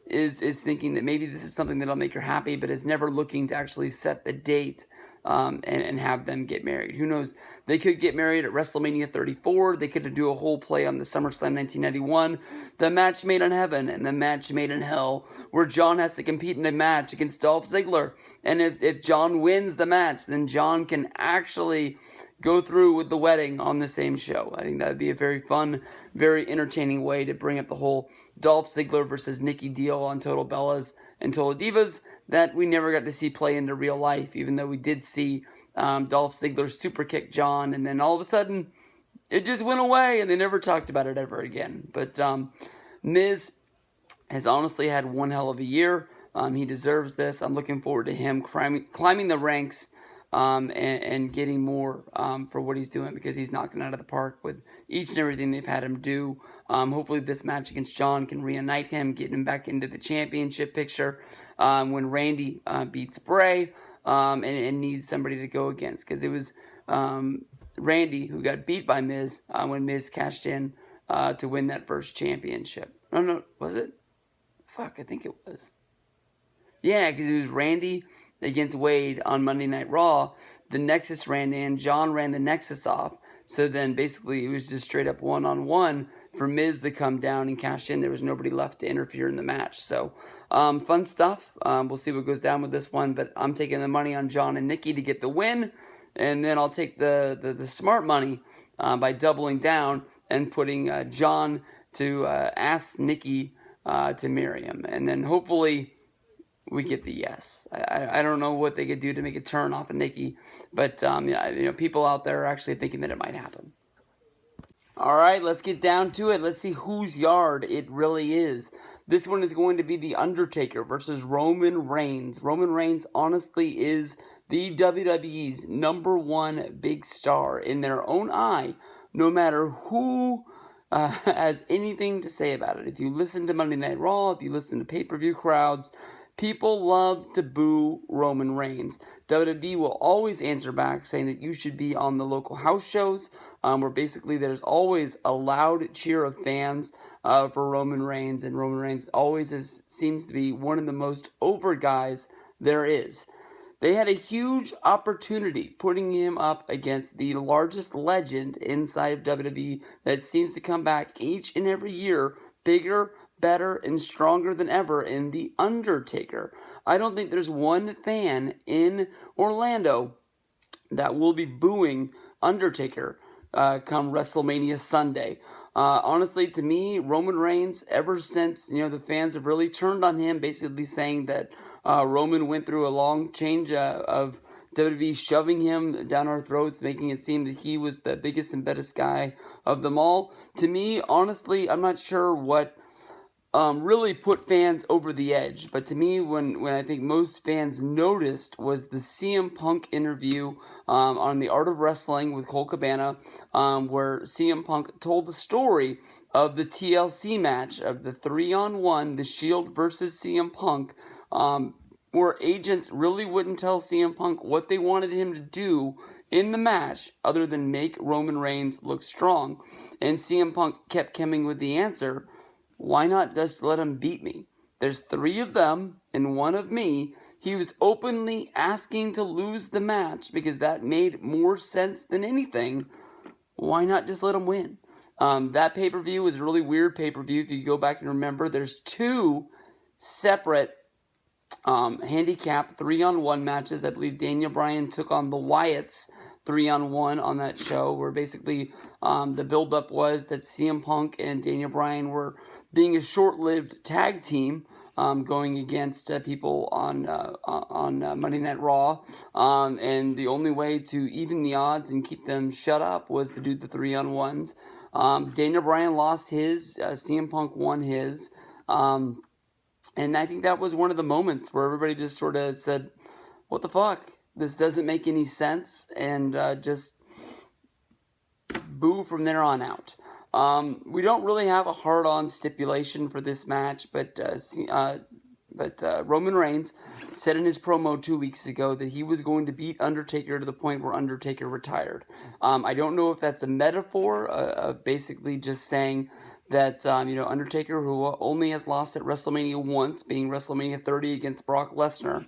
is thinking that maybe this is something that'll make her happy, but is never looking to actually set the date and have them get married. Who knows? They could get married at WrestleMania 34. They could do a whole play on the SummerSlam 1991, the match made in heaven and the match made in hell, where John has to compete in a match against Dolph Ziggler. And if John wins the match, then John can actually go through with the wedding on the same show. I think that would be a very fun, very entertaining way to bring up the whole Dolph Ziggler versus Nikki deal on Total Bellas and Total Divas that we never got to see play into real life, even though we did see Dolph Ziggler super kick John, and then all of a sudden it just went away and they never talked about it ever again. But Miz has honestly had one hell of a year. He deserves this. I'm looking forward to him climbing the ranks and getting more for what he's doing, because he's knocking out of the park with each and everything they've had him do. Hopefully this match against John can reunite him, get him back into the championship picture when Randy beats Bray and needs somebody to go against, because it was Randy who got beat by Miz when Miz cashed in to win that first championship. No, was it? Fuck, I think it was. Yeah, because it was Randy against Wade on Monday Night Raw. The Nexus ran in. John ran the Nexus off. So then basically it was just straight up one-on-one for Miz to come down and cash in. There was nobody left to interfere in the match. So fun stuff. We'll see what goes down with this one. But I'm taking the money on John and Nikki to get the win. And then I'll take the smart money by doubling down and putting John to ask Nikki to marry him. And then hopefully we get the yes. I don't know what they could do to make a turn off of Nikki, but people out there are actually thinking that it might happen. All right, let's get down to it. Let's see whose yard it really is. This one is going to be The Undertaker versus Roman Reigns. Roman Reigns, honestly, is the WWE's #1 big star in their own eye, no matter who has anything to say about it. If you listen to Monday Night Raw, if you listen to pay-per-view crowds, people love to boo Roman Reigns. WWE will always answer back saying that you should be on the local house shows, where basically there's always a loud cheer of fans for Roman Reigns, and Roman Reigns always seems to be one of the most over guys there is. They had a huge opportunity putting him up against the largest legend inside of WWE that seems to come back each and every year, bigger, better, and stronger than ever, in The Undertaker. I don't think there's one fan in Orlando that will be booing Undertaker come WrestleMania Sunday. Honestly, to me, Roman Reigns, ever since the fans have really turned on him, basically saying that Roman went through a long change of WWE shoving him down our throats, making it seem that he was the biggest and baddest guy of them all. To me, honestly, I'm not sure what really put fans over the edge. But to me, when I think most fans noticed was the CM Punk interview on The Art of Wrestling with Cole Cabana, where CM Punk told the story of the TLC match of the 3-on-1, The Shield versus CM Punk, where agents really wouldn't tell CM Punk what they wanted him to do in the match other than make Roman Reigns look strong. And CM Punk kept coming with the answer, why not just let him beat me? There's 3 of them and 1 of me. He was openly asking to lose the match because that made more sense than anything. Why not just let him win? That pay-per-view was a really weird pay-per-view. If you go back and remember, there's 2 separate handicap 3-on-1 matches. I believe Daniel Bryan took on the Wyatts 3-on-1 on that show, where basically the build-up was that CM Punk and Daniel Bryan were being a short-lived tag team going against people on Monday Night Raw, and the only way to even the odds and keep them shut up was to do the 3-on-1s. Daniel Bryan lost his, CM Punk won his, and I think that was one of the moments where everybody just sort of said, what the fuck? This doesn't make any sense, and just boo from there on out. We don't really have a hard-on stipulation for this match, but Roman Reigns said in his promo 2 weeks ago that he was going to beat Undertaker to the point where Undertaker retired. I don't know if that's a metaphor of basically just saying that, Undertaker, who only has lost at WrestleMania once, being WrestleMania 30 against Brock Lesnar,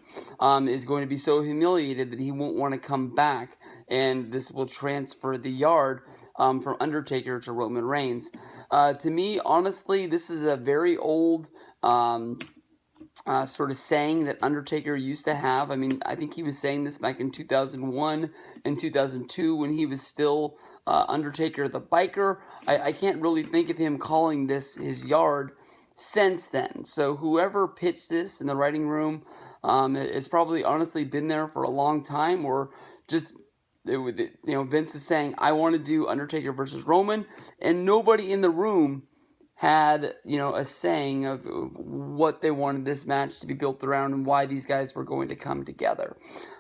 is going to be so humiliated that he won't want to come back, and this will transfer the yard from Undertaker to Roman Reigns. To me, honestly, this is a very old sort of saying that Undertaker used to have. I mean, I think he was saying this back in 2001 and 2002 when he was still Undertaker the Biker. I can't really think of him calling this his yard since then. So whoever pitched this in the writing room has probably honestly been there for a long time, or just Vince is saying, I want to do Undertaker versus Roman, and nobody in the room had, a saying of what they wanted this match to be built around and why these guys were going to come together.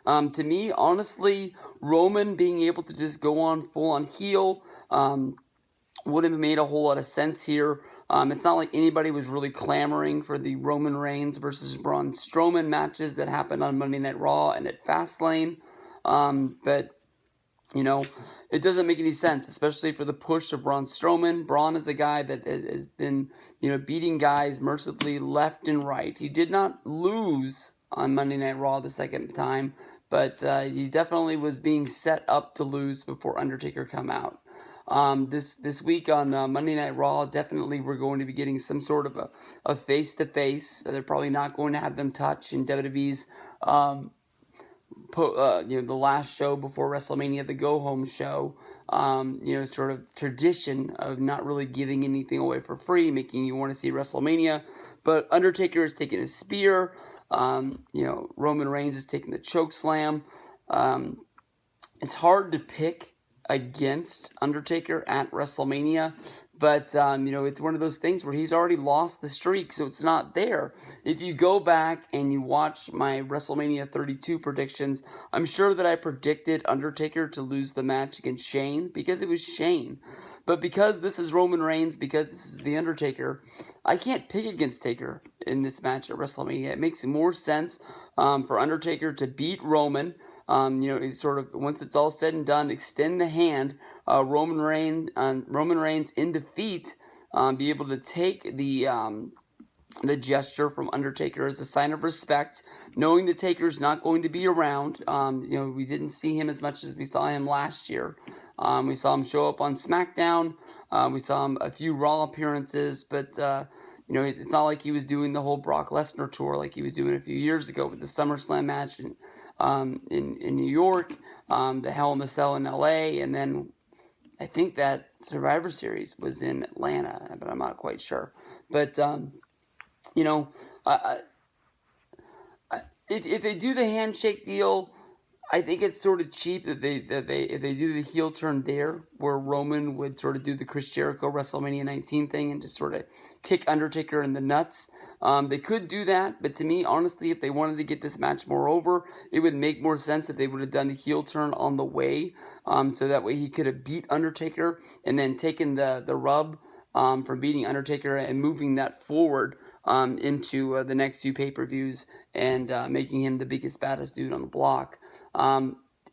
To me, honestly, Roman being able to just go on full on heel wouldn't have made a whole lot of sense here. It's not like anybody was really clamoring for the Roman Reigns versus Braun Strowman matches that happened on Monday Night Raw and at Fastlane. But it doesn't make any sense, especially for the push of Braun Strowman. Braun is a guy that has been, beating guys mercifully left and right. He did not lose on Monday Night Raw the second time, but he definitely was being set up to lose before Undertaker come out. This week on Monday Night Raw, definitely we're going to be getting some sort of a face-to-face. They're probably not going to have them touch in WWE's the last show before WrestleMania, the go home show. Sort of tradition of not really giving anything away for free, making you want to see WrestleMania. But Undertaker is taking a spear. Roman Reigns is taking the choke slam. It's hard to pick against Undertaker at WrestleMania. But, it's one of those things where he's already lost the streak, so it's not there. If you go back and you watch my WrestleMania 32 predictions, I'm sure that I predicted Undertaker to lose the match against Shane, because it was Shane. But because this is Roman Reigns, because this is The Undertaker, I can't pick against Taker in this match at WrestleMania. It makes more sense for Undertaker to beat Roman. It's sort of, once it's all said and done, extend the hand, Roman Reigns in defeat, be able to take the gesture from Undertaker as a sign of respect, knowing the Taker's not going to be around. We didn't see him as much as we saw him last year. We saw him show up on SmackDown. We saw him a few Raw appearances, but it's not like he was doing the whole Brock Lesnar tour like he was doing a few years ago with the SummerSlam match in New York, the Hell in a Cell in LA, and then I think that Survivor Series was in Atlanta, but I'm not quite sure. But if they do the handshake deal, I think it's sort of cheap if they do the heel turn there, where Roman would sort of do the Chris Jericho WrestleMania 19 thing and just sort of kick Undertaker in the nuts. They could do that, but to me, honestly, if they wanted to get this match more over, it would make more sense if they would have done the heel turn on the way, so that way he could have beat Undertaker and then taken the rub from beating Undertaker and moving that forward into the next few pay-per-views and making him the biggest, baddest dude on the block.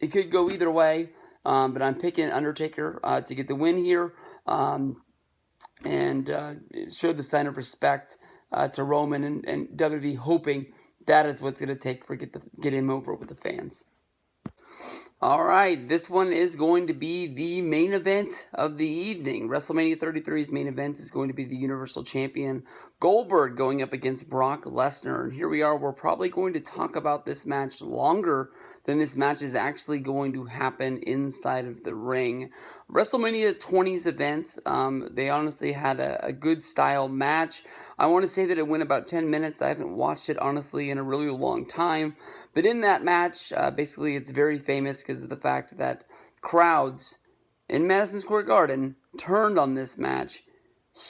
It could go either way, but I'm picking Undertaker to get the win here, and show the sign of respect to Roman and WWE, hoping that is what's going to take for get him over with the fans. All right, this one is going to be the main event of the evening. WrestleMania 33's main event is going to be the Universal Champion Goldberg going up against Brock Lesnar. And here we are, we're probably going to talk about this match longer than this match is actually going to happen inside of the ring. WrestleMania 20's event, they honestly had a good style match. I want to say that it went about 10 minutes. I haven't watched it, honestly, in a really long time. But in that match, basically, it's very famous because of the fact that crowds in Madison Square Garden turned on this match.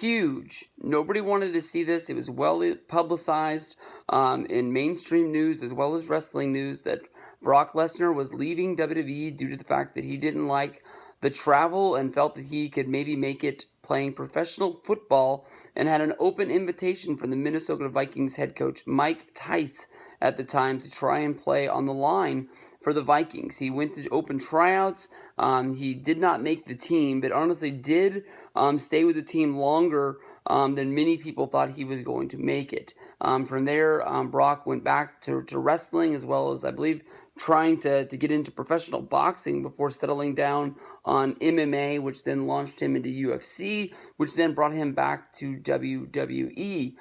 Huge. Nobody wanted to see this. It was well publicized in mainstream news as well as wrestling news that Brock Lesnar was leaving WWE due to the fact that he didn't like the travel and felt that he could maybe make it playing professional football, and had an open invitation from the Minnesota Vikings head coach Mike Tice at the time to try and play on the line for the Vikings. He went to open tryouts. He did not make the team, but honestly did stay with the team longer than many people thought he was going to make it. From there, Brock went back to wrestling, as well as, I believe, trying to get into professional boxing before settling down on MMA, which then launched him into UFC, which then brought him back to WWE.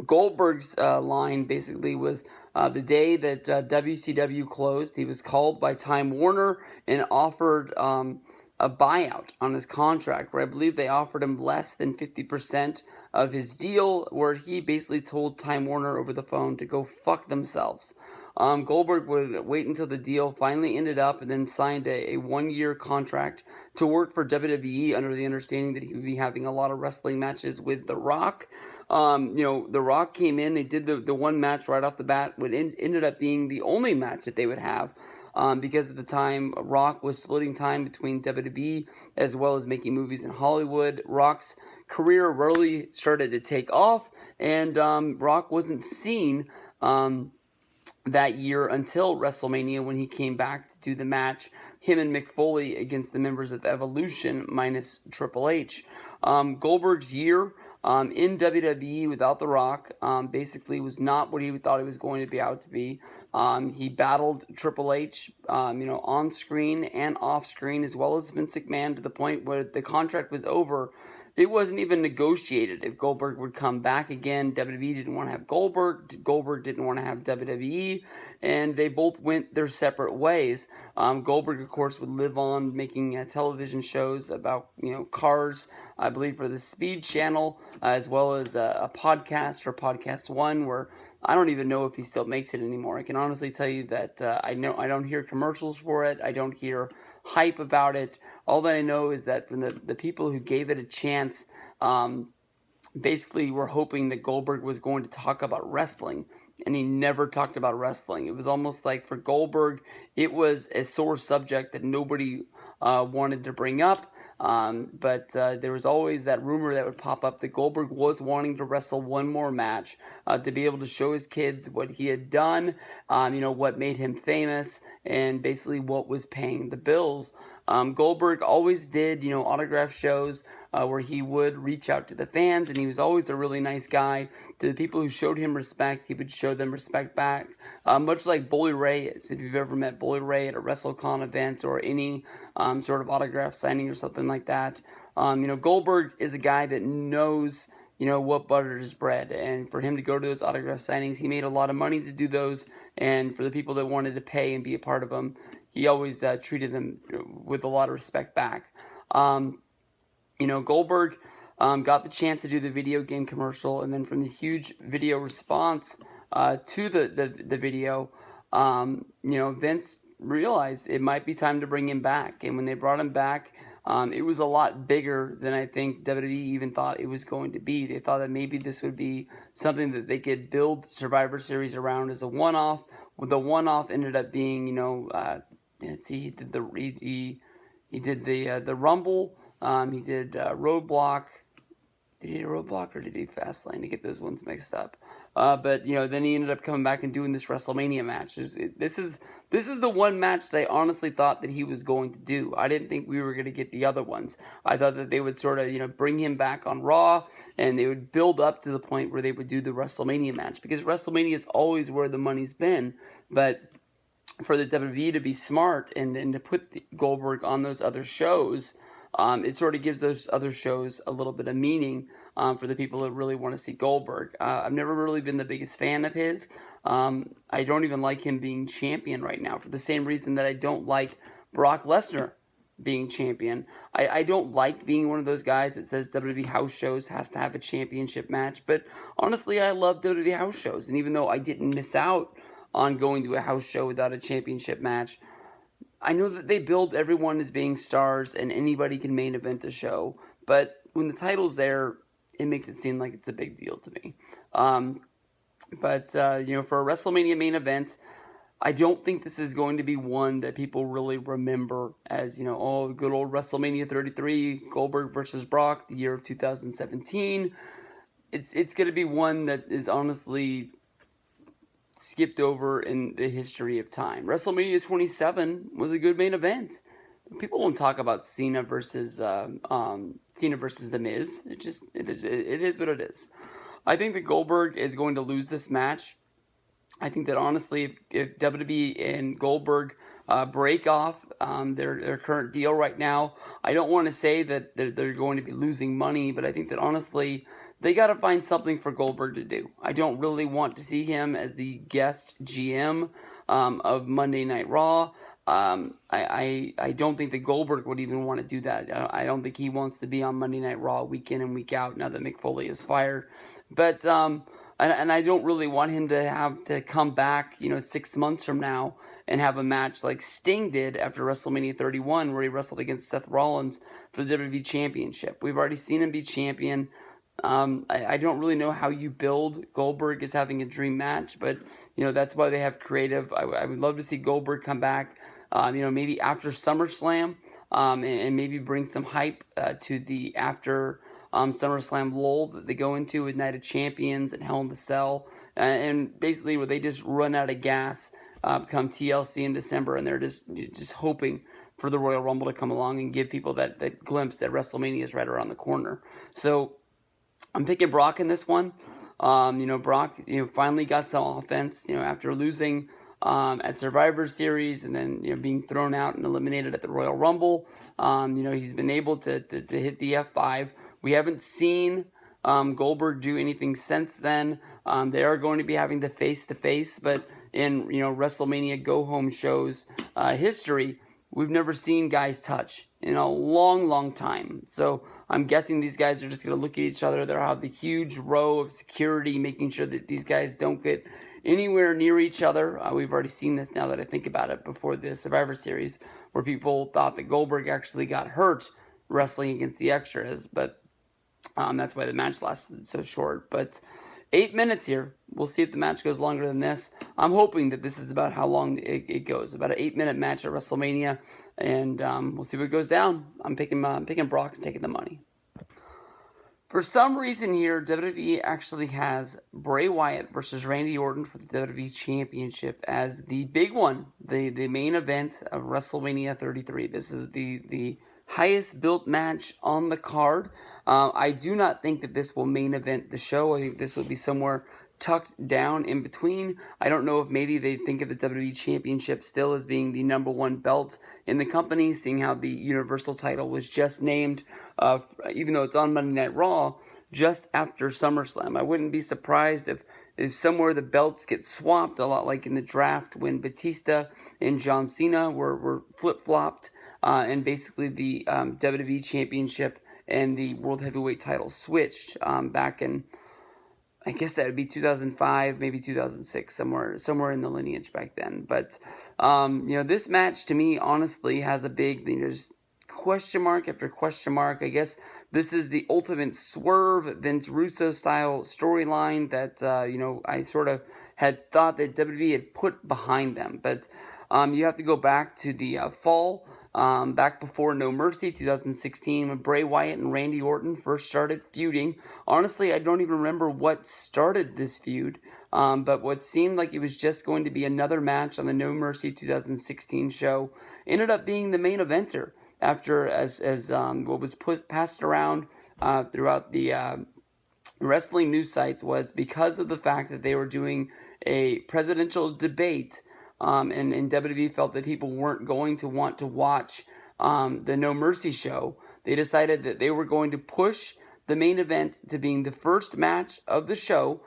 Goldberg's line basically was the day that WCW closed, he was called by Time Warner and offered a buyout on his contract, where I believe they offered him less than 50% of his deal, where he basically told Time Warner over the phone to go fuck themselves. Goldberg would wait until the deal finally ended up and then signed a one-year contract to work for WWE under the understanding that he would be having a lot of wrestling matches with The Rock. The Rock came in, they did the one match right off the bat, ended up being the only match that they would have. Because at the time, Rock was splitting time between WWE as well as making movies in Hollywood. Rock's career really started to take off, and Rock wasn't seen that year until WrestleMania, when he came back to do the match, him and Mick Foley against the members of Evolution minus Triple H. Goldberg's year in WWE without The Rock basically was not what he thought he was going to be out to be. He battled Triple H, on screen and off screen, as well as Vince McMahon, to the point where the contract was over. It wasn't even negotiated if Goldberg would come back again. WWE didn't want to have Goldberg. Goldberg didn't want to have WWE. And they both went their separate ways. Goldberg, of course, would live on making television shows about, cars, I believe, for the Speed Channel, as well as a podcast for Podcast One, where I don't even know if he still makes it anymore. I can honestly tell you that I don't hear commercials for it. I don't hear hype about it. All that I know is that from the people who gave it a chance, basically were hoping that Goldberg was going to talk about wrestling, and he never talked about wrestling. It was almost like for Goldberg, it was a sore subject that nobody wanted to bring up. But there was always that rumor that would pop up that Goldberg was wanting to wrestle one more match to be able to show his kids what he had done, what made him famous, and basically what was paying the bills. Goldberg always did, autograph shows where he would reach out to the fans, and he was always a really nice guy. To the people who showed him respect, he would show them respect back, much like Bully Ray is. If you've ever met Bully Ray at a WrestleCon event or any sort of autograph signing or something like that, Goldberg is a guy that knows what butter is bread, and for him to go to those autograph signings, he made a lot of money to do those, and for the people that wanted to pay and be a part of them, he always treated them with a lot of respect back. Goldberg got the chance to do the video game commercial, and then from the huge video response to the video, Vince realized it might be time to bring him back, and when they brought him back, it was a lot bigger than I think WWE even thought it was going to be. They thought that maybe this would be something that they could build Survivor Series around as a one-off. Well, the one-off ended up being, he did the Rumble. He did Roadblock. Did he do Roadblock or did he do Fastlane? To get those ones mixed up. But then he ended up coming back and doing this WrestleMania match. This is the one match that I honestly thought that he was going to do. I didn't think we were going to get the other ones. I thought that they would sort of bring him back on Raw, and they would build up to the point where they would do the WrestleMania match, because WrestleMania is always where the money's been. But for the WWE to be smart and to put Goldberg on those other shows, it sort of gives those other shows a little bit of meaning for the people that really want to see Goldberg. I've never really been the biggest fan of his. I don't even like him being champion right now, for the same reason that I don't like Brock Lesnar being champion. I don't like being one of those guys that says WWE house shows has to have a championship match, but honestly, I love WWE house shows, and even though I didn't miss out on going to a house show without a championship match, I know that they build everyone as being stars and anybody can main event a show, but when the title's there, it makes it seem like it's a big deal to me. But for a WrestleMania main event, I don't think this is going to be one that people really remember as, good old WrestleMania 33, Goldberg versus Brock, the year of 2017. It's going to be one that is honestly skipped over in the history of time. WrestleMania 27 was a good main event. People don't talk about Cena versus The Miz. It is what it is. I think that Goldberg is going to lose this match. I think that honestly, if WWE and Goldberg break off their current deal right now, I don't want to say that they're going to be losing money, but I think that honestly, they got to find something for Goldberg to do. I don't really want to see him as the guest GM of Monday Night Raw. I don't think that Goldberg would even want to do that. I don't think he wants to be on Monday Night Raw week in and week out now that Mick Foley is fired. But and I don't really want him to have to come back, 6 months from now and have a match like Sting did after WrestleMania 31, where he wrestled against Seth Rollins for the WWE Championship. We've already seen him be champion. I don't really know how you build Goldberg as having a dream match, but that's why they have creative. I would love to see Goldberg come back, maybe after SummerSlam, and maybe bring some hype to the after SummerSlam lull that they go into with Night of Champions and Hell in the Cell, and basically where they just run out of gas come TLC in December, and they're just hoping for the Royal Rumble to come along and give people that glimpse that WrestleMania is right around the corner. So I'm picking Brock in this one. Brock, finally got some offense, after losing at Survivor Series, and then being thrown out and eliminated at the Royal Rumble. He's been able to hit the F5. We haven't seen Goldberg do anything since then. They are going to be having the face-to-face, but in WrestleMania go-home shows history, we've never seen guys touch in a long, long time. So I'm guessing these guys are just going to look at each other. They'll have the huge row of security making sure that these guys don't get anywhere near each other. We've already seen this now that I think about it before the Survivor Series, where people thought that Goldberg actually got hurt wrestling against the Extras, but that's why the match lasted so short. But 8 minutes here. We'll see if the match goes longer than this. I'm hoping that this is about how long it goes. About an 8-minute match at WrestleMania. And we'll see what goes down. I'm picking Brock and taking the money. For some reason here, WWE actually has Bray Wyatt versus Randy Orton for the WWE Championship as the big one. The main event of WrestleMania 33. This is the highest built match on the card. I do not think that this will main event the show. I think this will be somewhere tucked down in between. I don't know if maybe they think of the WWE Championship still as being the number one belt in the company, seeing how the Universal title was just named, even though it's on Monday Night Raw, just after SummerSlam. I wouldn't be surprised if somewhere the belts get swapped, a lot like in the draft when Batista and John Cena were flip-flopped, and basically the WWE Championship and the World Heavyweight title switched back in, I guess that would be 2005, maybe 2006, somewhere in the lineage back then. But this match to me honestly has a big, just question mark after question mark. I guess this is the ultimate swerve, Vince Russo style storyline that I sort of had thought that WWE had put behind them. But you have to go back to the fall. Back before No Mercy, 2016, when Bray Wyatt and Randy Orton first started feuding. Honestly, I don't even remember what started this feud, but what seemed like it was just going to be another match on the No Mercy 2016 show ended up being the main eventer after, as what was passed around throughout the wrestling news sites was because of the fact that they were doing a presidential debate. And WWE felt that people weren't going to want to watch the No Mercy show. They decided that they were going to push the main event to being the first match of the show,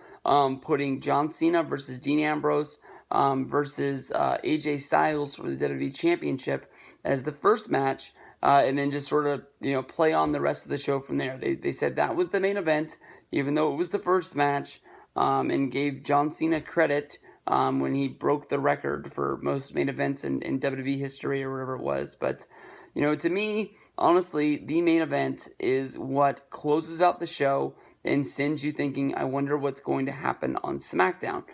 putting John Cena versus Dean Ambrose versus AJ Styles for the WWE Championship as the first match, and then just sort of play on the rest of the show from there. They said that was the main event, even though it was the first match, and gave John Cena credit when he broke the record for most main events in WWE history or whatever it was. But, to me, honestly, the main event is what closes out the show and sends you thinking, I wonder what's going to happen on SmackDown.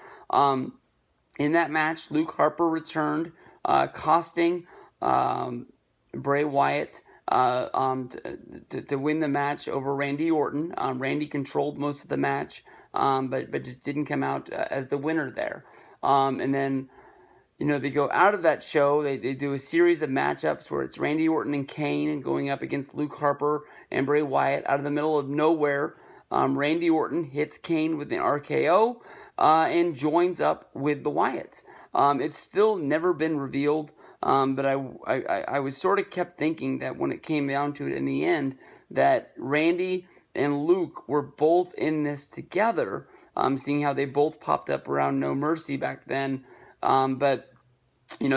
In that match, Luke Harper returned, costing Bray Wyatt to win the match over Randy Orton. Randy controlled most of the match, but just didn't come out as the winner there. And then, they go out of that show. They do a series of matchups where it's Randy Orton and Kane and going up against Luke Harper and Bray Wyatt. Out of the middle of nowhere, Randy Orton hits Kane with an RKO and joins up with the Wyatts. It's still never been revealed, but I was sort of kept thinking that when it came down to it in the end, that Randy and Luke were both in this together, seeing how they both popped up around No Mercy back then. But,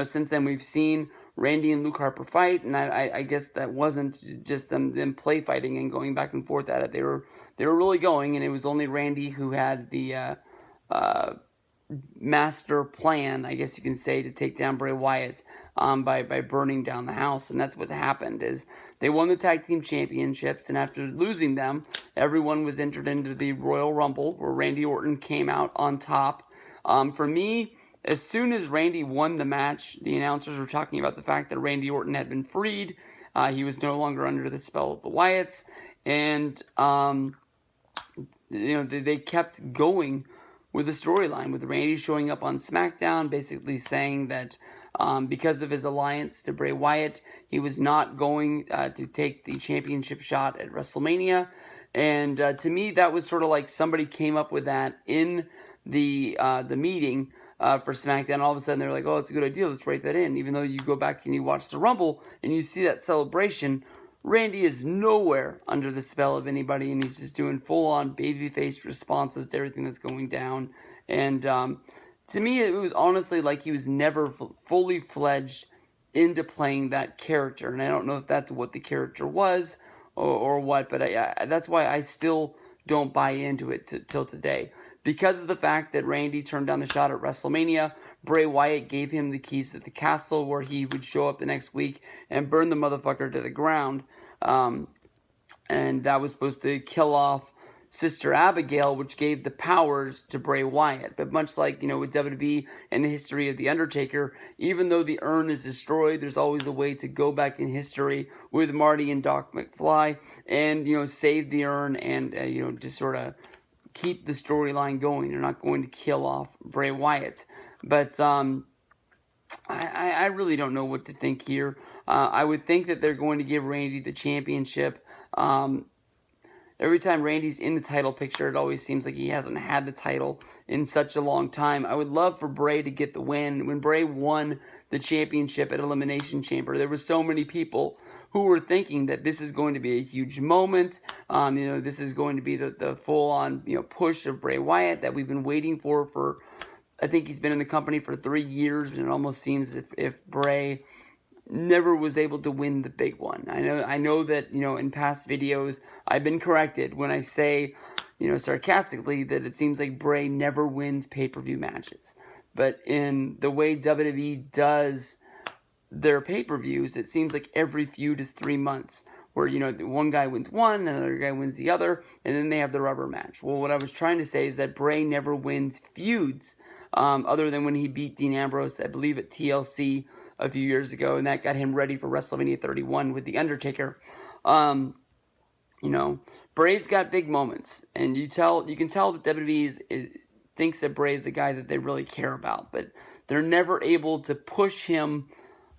since then we've seen Randy and Luke Harper fight, and I guess that wasn't just them play fighting and going back and forth at it. They were really going, and it was only Randy who had the master plan, I guess you can say, to take down Bray Wyatt by burning down the house. And that's what happened, is they won the tag team championships, and after losing them, everyone was entered into the Royal Rumble, where Randy Orton came out on top. For me, as soon as Randy won the match, the announcers were talking about the fact that Randy Orton had been freed. He was no longer under the spell of the Wyatts, and they kept going with the storyline, with Randy showing up on SmackDown, basically saying that because of his alliance to Bray Wyatt, he was not going to take the championship shot at WrestleMania. And to me, that was sort of like somebody came up with that in the meeting, for SmackDown. All of a sudden, they're like, oh, it's a good idea. Let's write that in. Even though you go back and you watch the Rumble and you see that celebration, Randy is nowhere under the spell of anybody, and he's just doing full-on babyface responses to everything that's going down. And to me, it was honestly like he was never fully fledged into playing that character. And I don't know if that's what the character was or what, but that's why I still don't buy into it till today. Because of the fact that Randy turned down the shot at WrestleMania, Bray Wyatt gave him the keys to the castle where he would show up the next week and burn the motherfucker to the ground. And that was supposed to kill off Sister Abigail, which gave the powers to Bray Wyatt. But much like, with WWE and the history of The Undertaker, even though the urn is destroyed, there's always a way to go back in history with Marty and Doc McFly and, save the urn and, just sort of keep the storyline going. They're not going to kill off Bray Wyatt. But I really don't know what to think here. I would think that they're going to give Randy the championship. Every time Randy's in the title picture, it always seems like he hasn't had the title in such a long time. I would love for Bray to get the win. When Bray won the championship at Elimination Chamber, there were so many people who were thinking that this is going to be a huge moment. This is going to be the full-on, push of Bray Wyatt that we've been waiting for. I think he's been in the company for 3 years, and it almost seems if Bray never was able to win the big one. I know that, in past videos, I've been corrected when I say, sarcastically, that it seems like Bray never wins pay-per-view matches. But in the way WWE does their pay-per-views, it seems like every feud is 3 months, where, one guy wins one, another guy wins the other, and then they have the rubber match. Well, what I was trying to say is that Bray never wins feuds, other than when he beat Dean Ambrose, I believe, at TLC a few years ago, and that got him ready for WrestleMania 31 with The Undertaker. Bray's got big moments, and you can tell that WWE thinks that Bray is the guy that they really care about, but they're never able to push him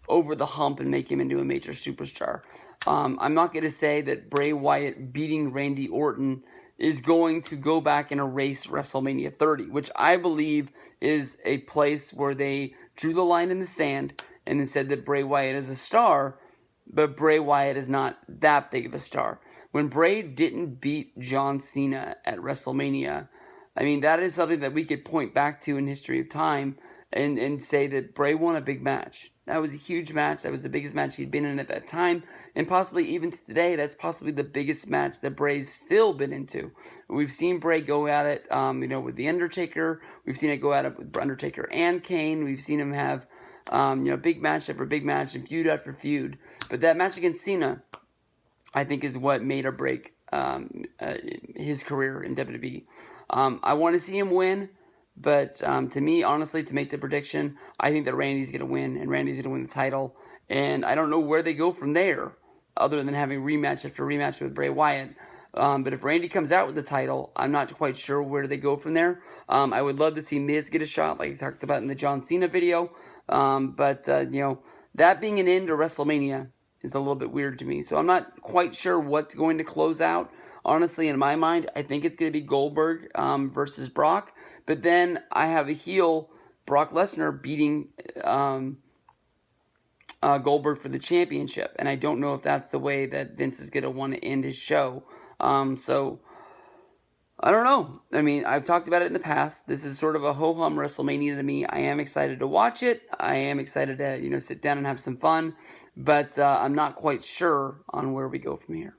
over the hump and make him into a major superstar. I'm not going to say that Bray Wyatt beating Randy Orton is going to go back and erase WrestleMania 30, which I believe is a place where they drew the line in the sand and then said that Bray Wyatt is a star, but Bray Wyatt is not that big of a star. When Bray didn't beat John Cena at WrestleMania, that is something that we could point back to in history of time and say that Bray won a big match. That was a huge match. That was the biggest match he'd been in at that time. And possibly even today, that's possibly the biggest match that Bray's still been into. We've seen Bray go at it, with The Undertaker. We've seen it go at it with Undertaker and Kane. We've seen him have big match after big match and feud after feud. But that match against Cena, I think, is what made or break his career in WWE. I want to see him win, but to me, honestly, to make the prediction, I think that Randy's going to win, and Randy's going to win the title. And I don't know where they go from there, other than having rematch after rematch with Bray Wyatt. But if Randy comes out with the title, I'm not quite sure where they go from there. I would love to see Miz get a shot, like I talked about in the John Cena video. But that being an end to WrestleMania is a little bit weird to me. So I'm not quite sure what's going to close out. Honestly, in my mind, I think it's going to be Goldberg versus Brock. But then I have a heel, Brock Lesnar, beating Goldberg for the championship. And I don't know if that's the way that Vince is going to want to end his show. So I don't know. I've talked about it in the past. This is sort of a ho-hum WrestleMania to me. I am excited to watch it. I am excited to, sit down and have some fun. But I'm not quite sure on where we go from here.